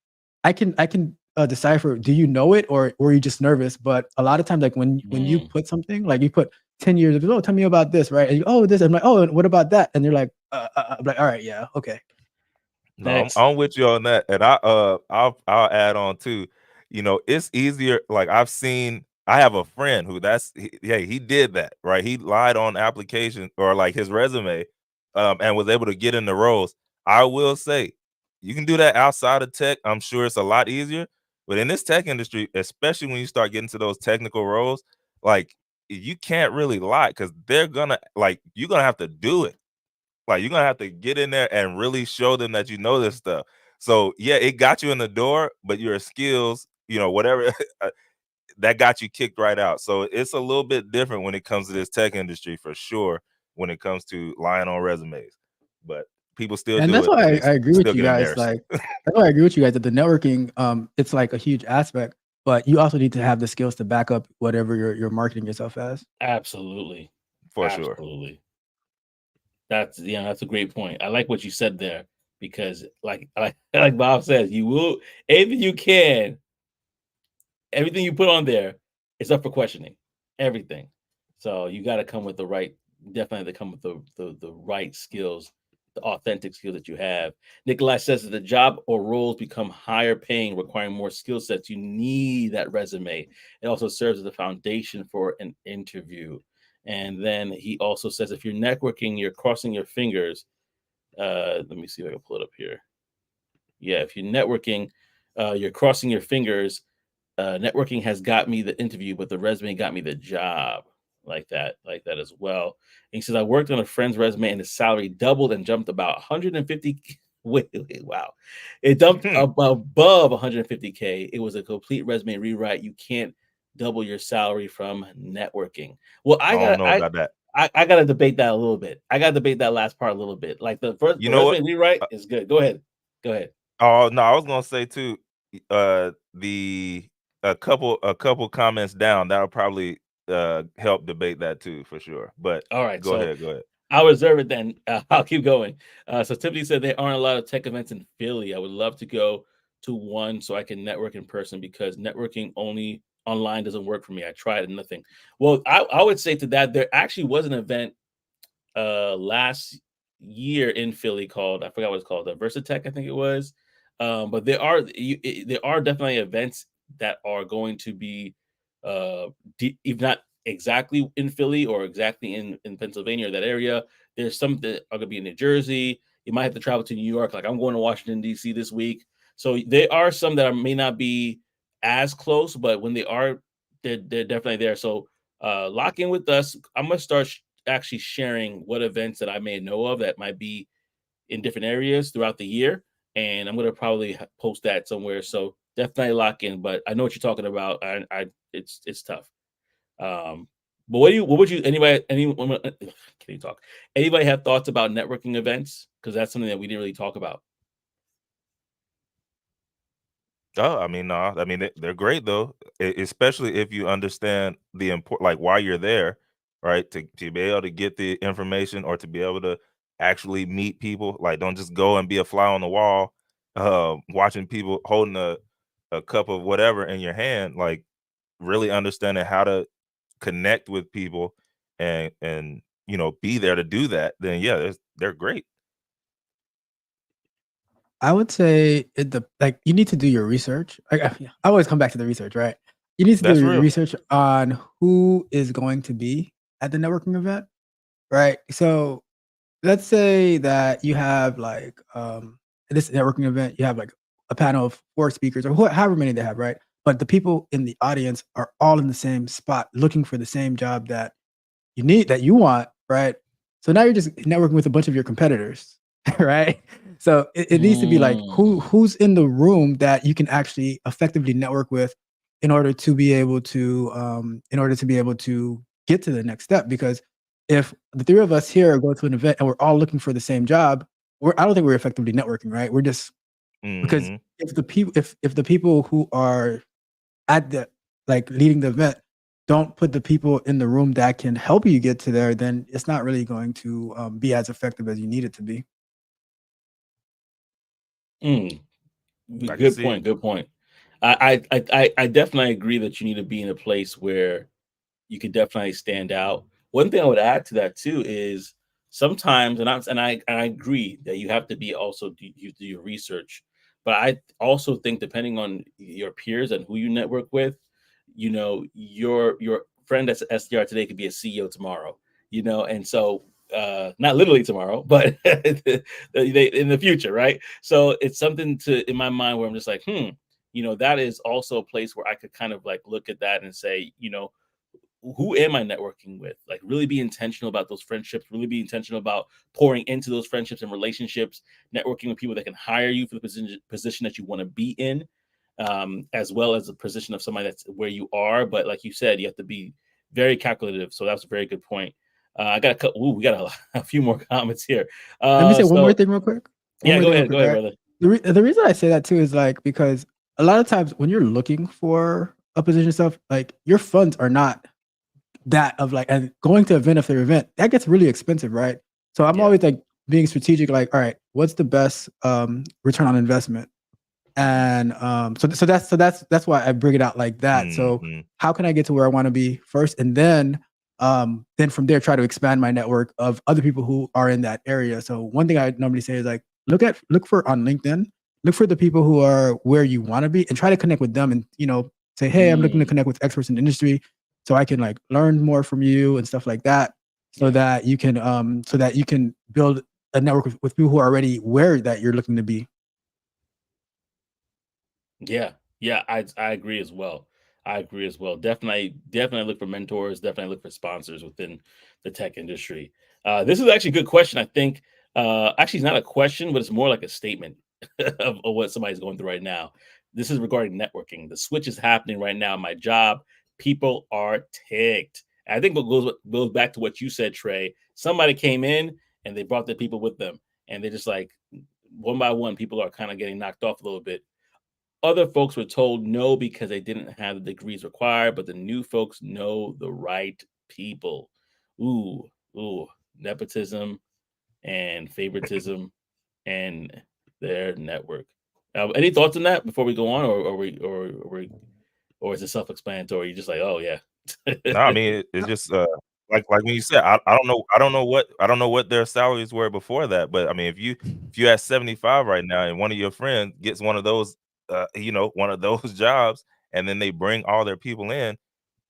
I can decipher. Do you know it or were you just nervous? But a lot of times, like when you Mm, put something, like you put 10 years of, oh, tell me about this, right? And you, oh, this. I'm like, oh, and what about that? And they're like, I'm like, all right, yeah, okay. No, next. I'm with you on that, and I'll add on too. You know, it's easier. Like I have a friend who he did that, right? He lied on application or like his resume, and was able to get in the roles. I will say, you can do that outside of tech. I'm sure it's a lot easier, but in this tech industry, especially when you start getting to those technical roles, like you can't really lie because you're gonna have to do it. Like you're gonna have to get in there and really show them that you know this stuff. So yeah, it got you in the door, but your skills, whatever, that got you kicked right out. So it's a little bit different when it comes to this tech industry, for sure, when it comes to lying on resumes. But people still And do that's it, why and they I agree with still you get guys. embarrassed. Like, that's why I agree with you guys that the networking, it's like a huge aspect, but you also need to have the skills to back up whatever you're marketing yourself as. Absolutely. For sure. Absolutely. That's a great point. I like what you said there because like Bob says, you will anything you can, everything you put on there is up for questioning. Everything. So you got to come with the right, definitely to come with the right skills, the authentic skills that you have. Nikolai says that the job or roles become higher paying, requiring more skill sets. You need that resume. It also serves as the foundation for an interview. And then he also says if you're networking, you're crossing your fingers. Let me see if I can pull it up here. Yeah, if you're networking, you're crossing your fingers. Networking has got me the interview, but the resume got me the job. Like that as well. And he says, I worked on a friend's resume and his salary doubled and jumped about 150. Wait, wow. It dumped above 150K. It was a complete resume rewrite. You can't double your salary from networking. Well, I don't know about that. I gotta debate that a little bit. I gotta debate that last part a little bit. Like the You know resume what? rewrite is good. Go ahead. Go ahead. Oh no, I was gonna say too. The a couple comments down that'll probably help debate that too, for sure. But All right. go So ahead. I'll reserve it then. I'll keep going. So Tiffany said there aren't a lot of tech events in Philly. I would love to go to one so I can network in person because networking only online doesn't work for me. I tried and nothing. Well, I would say to that there actually was an event last year in Philly called, I forgot what it's called, the Versatech, I think it was. But there are definitely events that are going to be if not exactly in Philly or exactly in Pennsylvania or that area. There's some that are going to be in New Jersey. You might have to travel to New York. Like I'm going to Washington D.C. this week, so there are some that may not be as close, but when they are, they're definitely there. So lock in with us. I'm gonna start actually sharing what events that I may know of that might be in different areas throughout the year, and I'm gonna probably post that somewhere. So definitely lock in. But I know what you're talking about. It's tough. But what would you anyone can you talk? Anybody have thoughts about networking events? Because that's something that we didn't really talk about. Oh, I mean, no, I mean they're great though, especially if you understand the like why you're there, right? To be able to get the information or to be able to actually meet people. Like, don't just go and be a fly on the wall, watching people holding a cup of whatever in your hand. Like, really understanding how to connect with people and be there to do that. Then yeah, they're great. I would say like you need to do your research. I always come back to the research, right? You need to do That's your real. research on who is going to be at the networking event, right? So let's say that you have like this networking event, you have like a panel of 4 speakers or however many they have, right? But the people in the audience are all in the same spot looking for the same job that you want, right? So now you're just networking with a bunch of your competitors, right? So it needs to be like who's in the room that you can actually effectively network with in order to be able to get to the next step. Because if the 3 of us here go to an event and we're all looking for the same job, I don't think we're effectively networking, right? We're just because Hmm. if the people who are at the like leading the event don't put the people in the room that can help you get to there, then it's not really going to be as effective as you need it to be. Mm, I can good see it. point. Good point. I definitely agree that you need to be in a place where you could definitely stand out. One thing I would add to that too is sometimes, and I agree that you have to be also you do your research, but I also think depending on your peers and who you network with, your friend that's SDR today could be a CEO tomorrow, and so not literally tomorrow, but in the future, right? So it's something to in my mind where I'm just like, that is also a place where I could kind of like look at that and say, who am I networking with? Like, really be intentional about those friendships, really be intentional about pouring into those friendships and relationships, networking with people that can hire you for the position that you want to be in. as well as the position of somebody that's where you are. But like you said, you have to be very calculative. So that's a very good point. I got a couple. We got a few more comments here. Let me say one more So thing real quick. One yeah, more go thing real ahead, quick, right? brother. The reason I say that too is like because a lot of times when you're looking for a position stuff, like your funds are not that of like, and going to event after event, that gets really expensive, right? So I'm Yeah. always like being strategic, like, all right, what's the best return on investment? And so that's why I bring it out like that. So Mhm. how can I get to where I want to be first, and then from there try to expand my network of other people who are in that area. So one thing I normally say is like look for on LinkedIn, look for the people who are where you want to be, and try to connect with them, and say, hey, I'm looking to connect with experts in the industry, so I can like learn more from you and stuff like that, so that you can build a network with people who are already where that you're looking to be. Yeah, yeah, I agree as well. I agree as well. Definitely look for mentors. Definitely look for sponsors within the tech industry. This is actually a good question. I think actually it's not a question, but it's more like a statement of what somebody's going through right now. This is regarding networking. The switch is happening right now. My job, people are ticked. And I think what goes back to what you said, Trey. Somebody came in and they brought their people with them, and they're just like one by one, people are kind of getting knocked off a little bit. Other folks were told no because they didn't have the degrees required, but the new folks know the right people. Ooh, ooh, nepotism and favoritism and their network. Any thoughts on that before we go on, or is it self-explanatory? You're just like, oh yeah. No, I mean it's just like when you said I don't know what their salaries were before that, but I mean if you at 75 right now and one of your friends gets one of those one of those jobs and then they bring all their people in,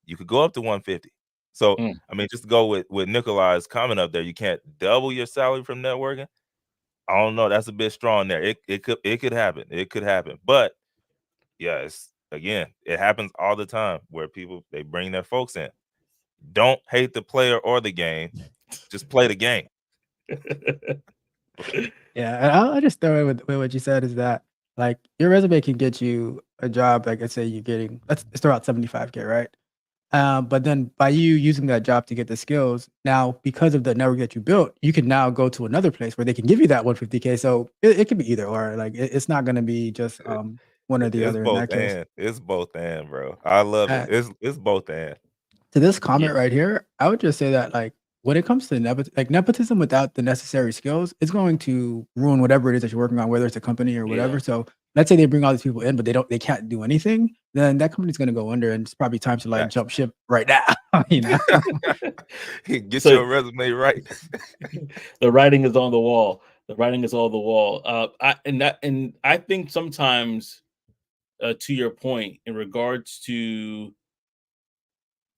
you could go up to 150. So Mm. I mean just to go with Nikolai's comment up there, you can't double your salary from networking. I don't know, that's a bit strong there. It could happen. It could happen. But yeah, it happens all the time where people they bring their folks in. Don't hate the player or the game. Just play the game. Yeah, and I'll just throw in with what you said is that like your resume can get you a job. Like let's say you're getting let's throw out 75K, right? But then by you using that job to get the skills, now because of the network that you built, you can now go to another place where they can give you that 150K. So it can be either or. Like it's not going to be just one or the It's other in both that case. and. It's both and, bro. I love it. Uh, It's both and. to this Yeah. comment right here, I would just say that like when it comes to nepotism without the necessary skills, it's going to ruin whatever it is that you're working on, whether it's a company or whatever. Yeah. So let's say they bring all these people in, but they can't do anything, then that company's going to go under, and it's probably time to like Facts. jump ship right now. Get So your resume right. the writing is on the wall. The writing is on the wall. And I think sometimes, to your point, in regards to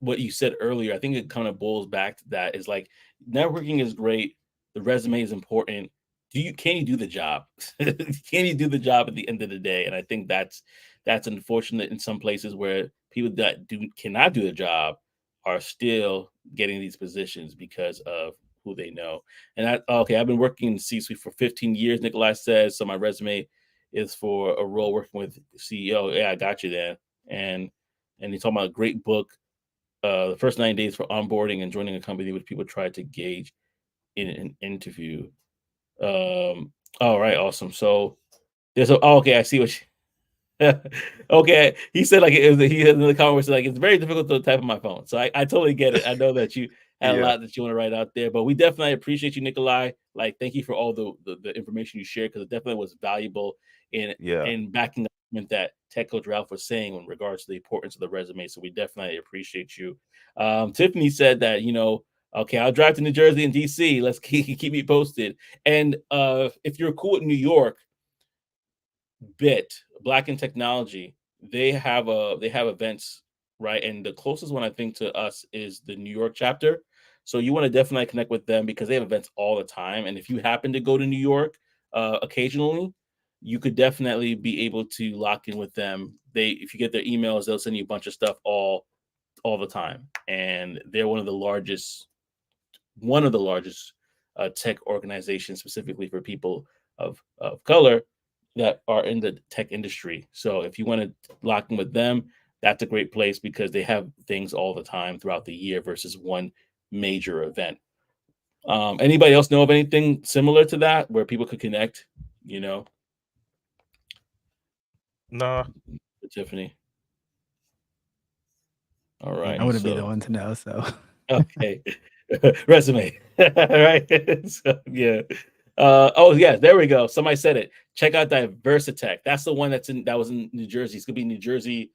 what you said earlier, I think it kind of boils back to that. Is like networking is great. The resume is important. Can you do the job? Can you do the job at the end of the day? And I think that's unfortunate in some places where people that cannot do the job are still getting these positions because of who they know. And I've been working in C-suite for 15 years. Nikolai says so. My resume is for a role working with CEO. Yeah, I got you there. And he's talking about a great book, the first 90 days for onboarding and joining a company which people try to gauge in an interview. All right, awesome. So okay, I see what okay, he said like he in the comment was like it's very difficult to type on my phone. So I totally get it. I know that you had a Yeah. lot that you want to write out there, but we definitely appreciate you, Nikolai. Like, thank you for all the information you shared because it definitely was valuable in Yeah. backing up that Tech Coach Ralph was saying in regards to the importance of the resume. So we definitely appreciate you. Tiffany said that okay, I'll drive to New Jersey and DC. Let's keep me posted. And if you're cool with New York, Black in Technology, they have events, right? And the closest one I think to us is the New York chapter. So you want to definitely connect with them because they have events all the time. And if you happen to go to New York occasionally, you could definitely be able to lock in with them. If you get their emails, they'll send you a bunch of stuff all the time. And they're one of the largest tech organizations specifically for people of color that are in the tech industry. So if you want to lock in with them, that's a great place because they have things all the time throughout the year versus one major event. Anybody else know of anything similar to that where people could connect? You know, Nah, Tiffany. All mm, I right, wouldn't be the so one to know. So okay, resume. Right. So, yeah. Oh yeah, there we go. Somebody said it. Check out DiversaTech. Tech. That's the one that was in New Jersey. It's gonna be New Jersey.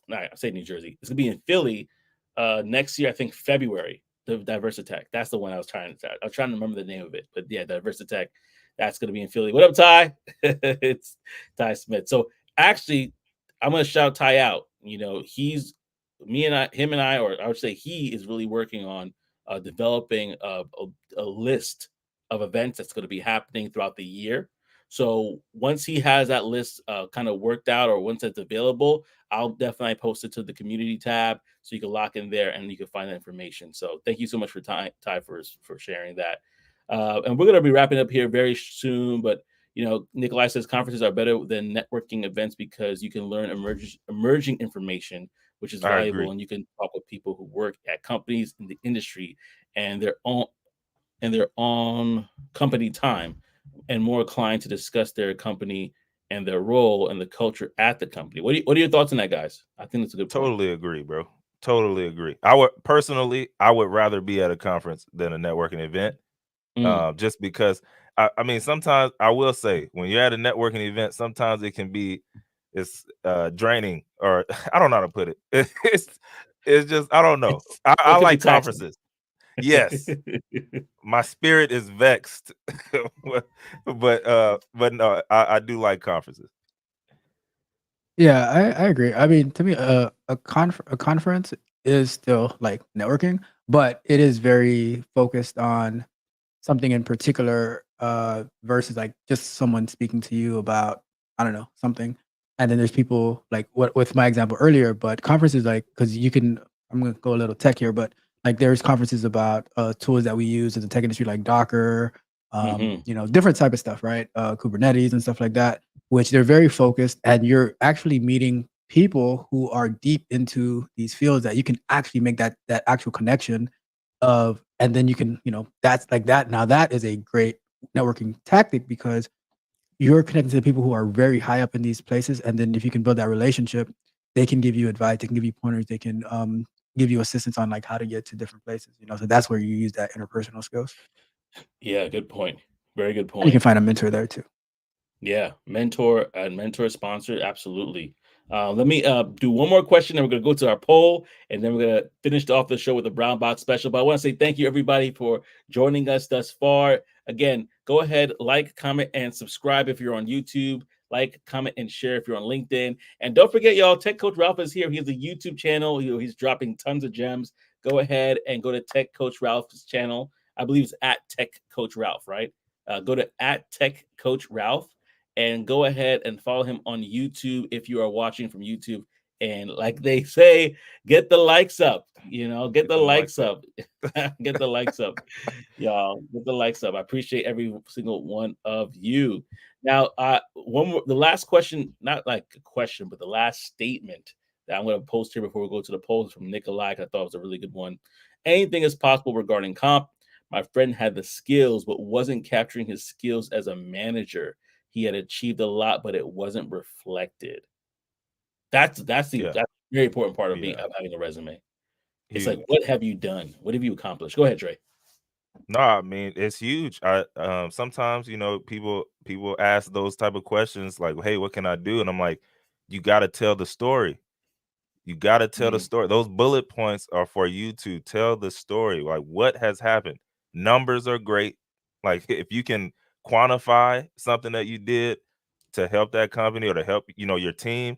No, I say New Jersey. It's gonna be in Philly next year. I think February. The DiversaTech. Tech. That's the one I was trying to remember the name of it. But yeah, DiversaTech. Tech. That's gonna be in Philly. What up, Ty? It's Ty Smith. So actually, I'm gonna shout Ty out. You know, he's me and I, him and I, or I would say he is really working on developing a list of events that's going to be happening throughout the year. So once he has that list kind of worked out, or once it's available, I'll definitely post it to the community tab so you can lock in there and you can find that information. So thank you so much for Ty for sharing that. And we're going to be wrapping up here very soon, but Nikolai says conferences are better than networking events because you can learn emerging information, which is I valuable, agree. and you can talk with people who work at companies in the industry and their own company time, and more inclined to discuss their company and their role and the culture at the company. What are your thoughts on that, guys? I think that's a good point. Totally agree, bro. Totally agree. I would rather be at a conference than a networking event. Mm, Just because I mean, sometimes I will say when you're at a networking event, sometimes it can be it's draining, or I don't know how to put it. It's just I don't know. I it could be like taxing. conferences. Yes, my spirit is vexed, but no, I do like conferences. yeah, I agree. I mean, to me, a conference is still like networking, but it is very focused on something in particular, versus like just someone speaking to you about, I don't know, something. And then there's people like what with my example earlier, but conferences like because you can, I'm gonna go a little tech here, but like there's conferences about tools that we use in the tech industry like Docker, Hmm. different type of stuff, right? Kubernetes and stuff like that, which they're very focused, and you're actually meeting people who are deep into these fields that you can actually make that actual connection of, and then you can, that's like that. Now that is a great networking tactic because you're connecting to the people who are very high up in these places, and then if you can build that relationship, they can give you advice, they can give you pointers, they can give you assistance on like how to get to different places. So that's where you use that interpersonal skills, Yeah, good point. Very good and you can point. find a mentor there too. Yeah, mentor and mentor sponsor, absolutely. Let me do one more question, and we're going to go to our poll, and then we're going to finish off the show with a brown box special. But I want to say thank you, everybody, for joining us thus far. Again, go ahead, like, comment, and subscribe if you're on YouTube. Like, comment, and share if you're on LinkedIn. And don't forget, y'all, Tech Coach Ralph is here. He has a YouTube channel. He's dropping tons of gems. Go ahead and go to Tech Coach Ralph's channel. I believe it's at Tech Coach Ralph, right? Go to at Tech Coach Ralph and go ahead and follow him on YouTube if you are watching from YouTube. And like they say, get the likes up, get Get the them likes likes up. up, get the likes up, y'all. Get the likes up. I appreciate every single one of you. Now, one more, the last question, not like a question, but the last statement that I'm going to post here before we go to the polls from Nikolai. I thought it was a really good one. Anything is possible regarding comp. My friend had the skills, but wasn't capturing his skills as a manager. He had achieved a lot, but it wasn't reflected. That's Yeah, a very important part of being yeah, of having a resume. It's like, huge. what have you done? What have you accomplished? Go ahead, Trey. No, I mean it's huge. I sometimes people ask those type of questions like, "Hey, what can I do?" And I'm like, "You got to tell the story. You got to tell the Mm, story. Those bullet points are for you to tell the story. Like what has happened. Numbers are great. Like if you can quantify something that you did to help that company or to help your team,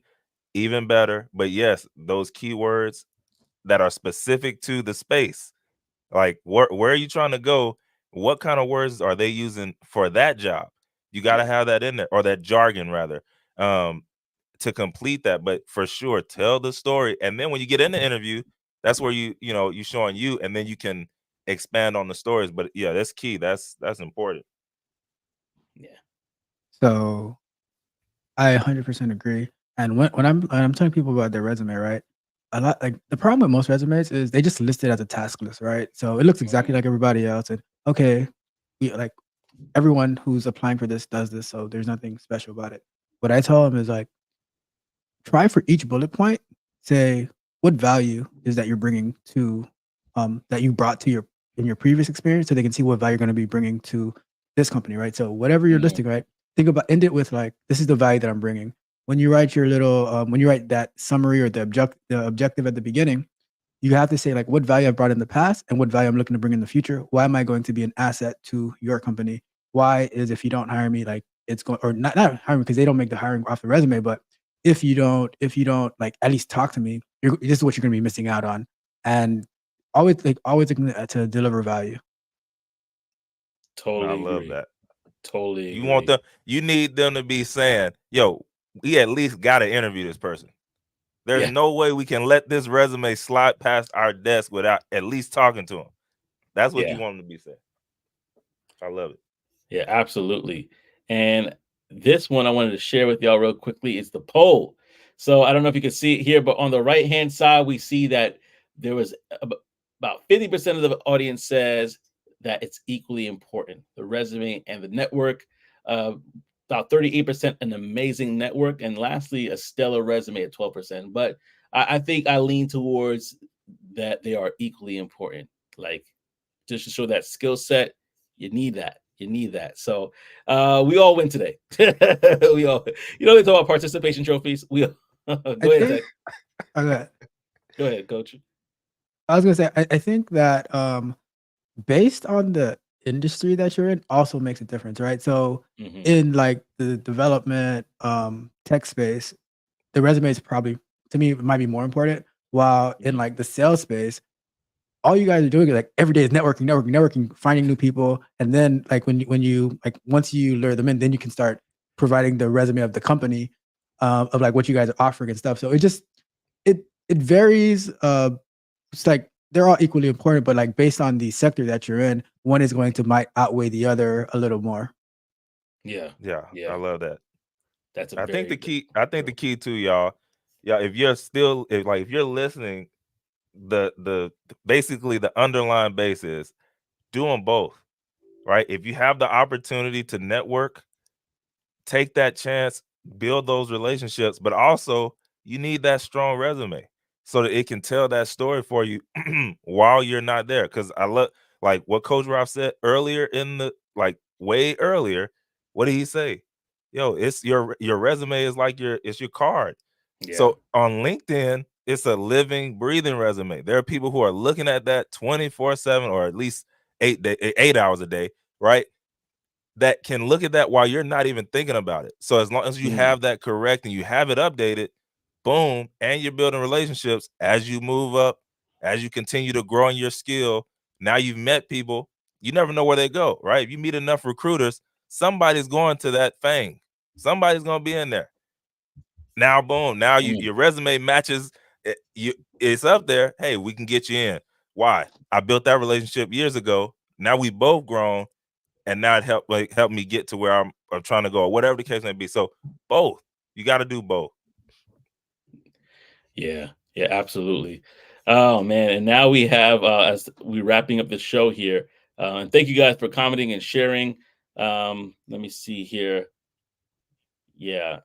even better. But yes, those keywords that are specific to the space. Like where are you trying to go? What kind of words are they using for that job? You got to yeah, have that in there, or that jargon rather, um, to complete that. But for sure, tell the story, and then when you get in the interview, that's where you showing you, and then you can expand on the stories. But yeah, that's key. That's important. yeah. So I 100% agree. And when I'm telling people about their resume, right? A lot like the problem with most resumes is they just list it as a task list, right? So it looks exactly like everybody else. And okay, we like everyone who's applying for this does this, so there's nothing special about it. What I tell them is like try for each bullet point, say what value is that you're bringing to that you brought to your in your previous experience, so they can see what value you're going to be bringing to this company, right? So whatever you're Mhm. listing, right? Think about end it with like this is the value that I'm bringing. When you write your little when you write that summary or the objective at the beginning, you have to say like what value I've brought in the past and what value I'm looking to bring in the future. Why am I going to be an asset to your company? Why is if you don't hire me, like it's going or not hire me because they don't make the hiring off the resume, but if you don't like at least talk to me, this is what you're going to be missing out on. And always looking to deliver value. I Totally love agree. that. Totally You want agree. them, you need them to be saying, yo, we at least got to interview this person. There's Yeah. no way we can let this resume slide past our desk without at least talking to him. That's what you Yeah. want them to be saying. I love it. Yeah, absolutely. And this one I wanted to share with y'all real quickly is the poll. So I don't know if you can see it here, but on the right hand side, we see that there was about 50% of the audience says that it's equally important, the resume and the network. Uh, about 38% an amazing network, and lastly, a stellar resume at 12%. But I think I lean towards that they are equally important. Like just to show that skill set, you need that. You need that. So we all win today. We all, they talk about participation trophies. We I go ahead, think Tech. okay, Go ahead, Coach. I was gonna say I think that based on the industry that you're in also makes a difference, right? So Hmm. in like the development tech space, the resume is probably to me it might be more important. While in Hmm. like the sales space, all you guys are doing is like every day is networking, finding new people, and then like when you like once you lure them in, then you can start providing the resume of the company of like what you guys are offering and stuff. So it varies. It's like they're all equally important, but like based on the sector that you're in, one is going to might outweigh the other a little more. Yeah, Yeah, I yeah, love that. that's a I think very the good key, I think the point. key too, y'all, yeah, if you're still if you're listening, the basically the underlying base is doing both, right? If you have the opportunity to network, take that chance, build those relationships, but also you need that strong resume so that it can tell that story for you while you're not there. Because I love like what Coach Ralph said earlier in the like way earlier. What did he say? Yo, it's your resume is like it's your card. Yeah. So on LinkedIn, it's a living, breathing resume. There are people who are looking at that 24/7 or at least 8 hours a day, right? That can look at that while you're not even thinking about it. So as long as you Mm, have that correct and you have it updated, boom, and you're building relationships as you move up, as you continue to grow in your skill. Now you've met people, you never know where they go, right? If you meet enough recruiters, somebody's going to that thing. Somebody's going to be in there. Now, boom, now mm. your resume matches it's up there. Hey, we can get you in. Why? I built that relationship years ago. Now we both grown and now it helped me get to where I'm trying to go, or whatever the case may be. So both, you got to do both. Yeah, yeah, absolutely. Oh man, and now we have as we wrapping up the show here. And thank you guys for commenting and sharing. Let me see here. Yeah,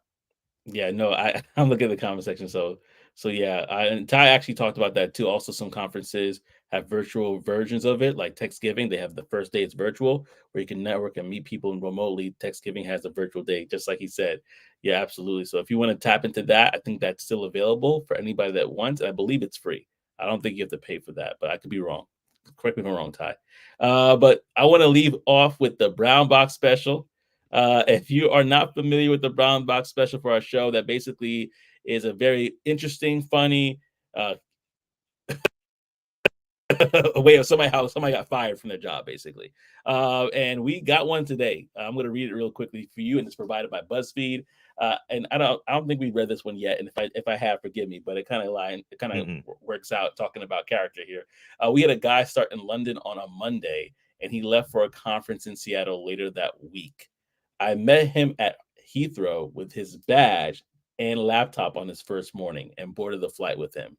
yeah, no, I'm looking at the comment section. So yeah, and Ty actually talked about that too. Also, some conferences have virtual versions of it, like Thanksgiving. They have the first day it's virtual, where you can network and meet people remotely. Thanksgiving has a virtual day, just like he said. Yeah, absolutely. So if you want to tap into that, I think that's still available for anybody that wants. And I believe it's free. I don't think you have to pay for that, but I could be wrong. Correct me if I'm wrong, Ty. But I want to leave off with the brown box special. If you are not familiar with the brown box special for our show, that basically is a very interesting, funny uh, way of how somebody got fired from their job, basically. And we got one today. I'm going to read it real quickly for you, and it's provided by BuzzFeed. And I don't think we read this one yet. And if I have, forgive me, but it kind of Mm-mm. works out talking about character here. We had a guy start in London on a Monday, and he left for a conference in Seattle later that week. I met him at Heathrow with his badge and laptop on his first morning and boarded the flight with him.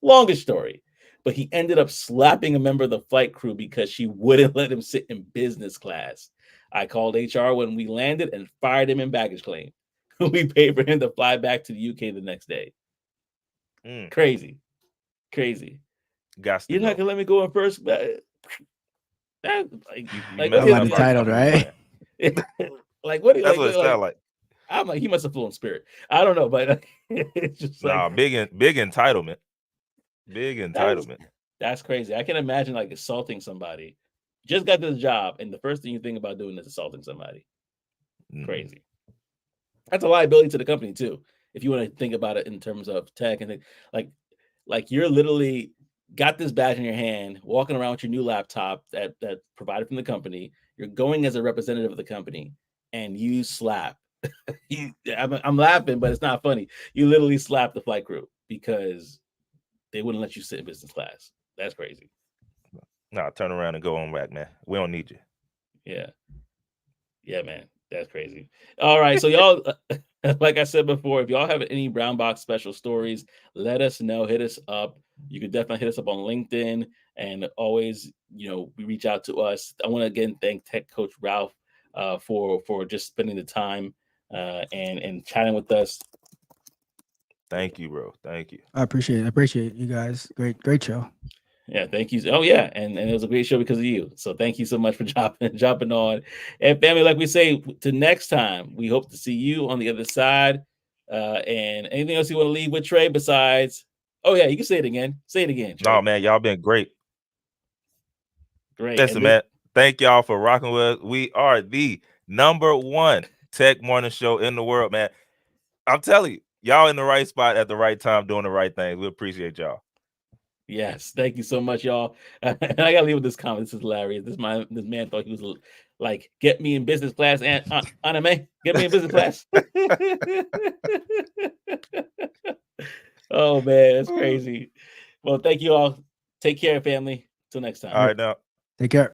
Longest story. But he ended up slapping a member of the flight crew because she wouldn't let him sit in business class. I called HR when we landed and fired him in baggage claim. We paid for him to fly back to the UK the next day. Crazy. Got You're not gonna let me go in first. That, you I'm not entitled, right? Like what? That's what it sounds like. I'm like, he must have flown Spirit. I don't know, but it's just like big entitlement. Big entitlement. That's crazy. I can imagine like assaulting somebody. Just got this job, and the first thing you think about doing is assaulting somebody. Crazy. That's a liability to the company too. If you want to think about it in terms of tech and like you're literally got this badge in your hand, walking around with your new laptop that provided from the company. You're going as a representative of the company, and you slap. I'm laughing, but it's not funny. You literally slap the flight crew because they wouldn't let you sit in business class. That's crazy. Nah, turn around and go on back, man. We don't need you. Yeah, man. That's crazy. All right. So y'all, like I said before, if y'all have any Brown Box special stories, let us know. Hit us up. You can definitely hit us up on LinkedIn, and always, we reach out to us. I want to again thank Tech Coach Ralph for just spending the time and chatting with us. Thank you, bro. Thank you. I appreciate you guys. Great show. Yeah, thank you. Oh yeah, and it was a great show because of you. So thank you so much for jumping on. And family, like we say, to next time, we hope to see you on the other side. And anything else you want to leave with, Trey, besides? Oh yeah, you can say it again. Say it again, Trey. No, man, y'all been great. Great. Listen, man, thank y'all for rocking with us. We are the #1 tech morning show in the world, man. I'm telling you, y'all in the right spot at the right time, doing the right thing. We appreciate y'all. Yes, thank you so much, y'all. And I gotta leave with this comment. This is hilarious. This man thought he was like, get me in business class, and anime, get me in business class. Oh man, that's crazy. Well, thank you all. Take care, family. Till next time. All right, now. Take care.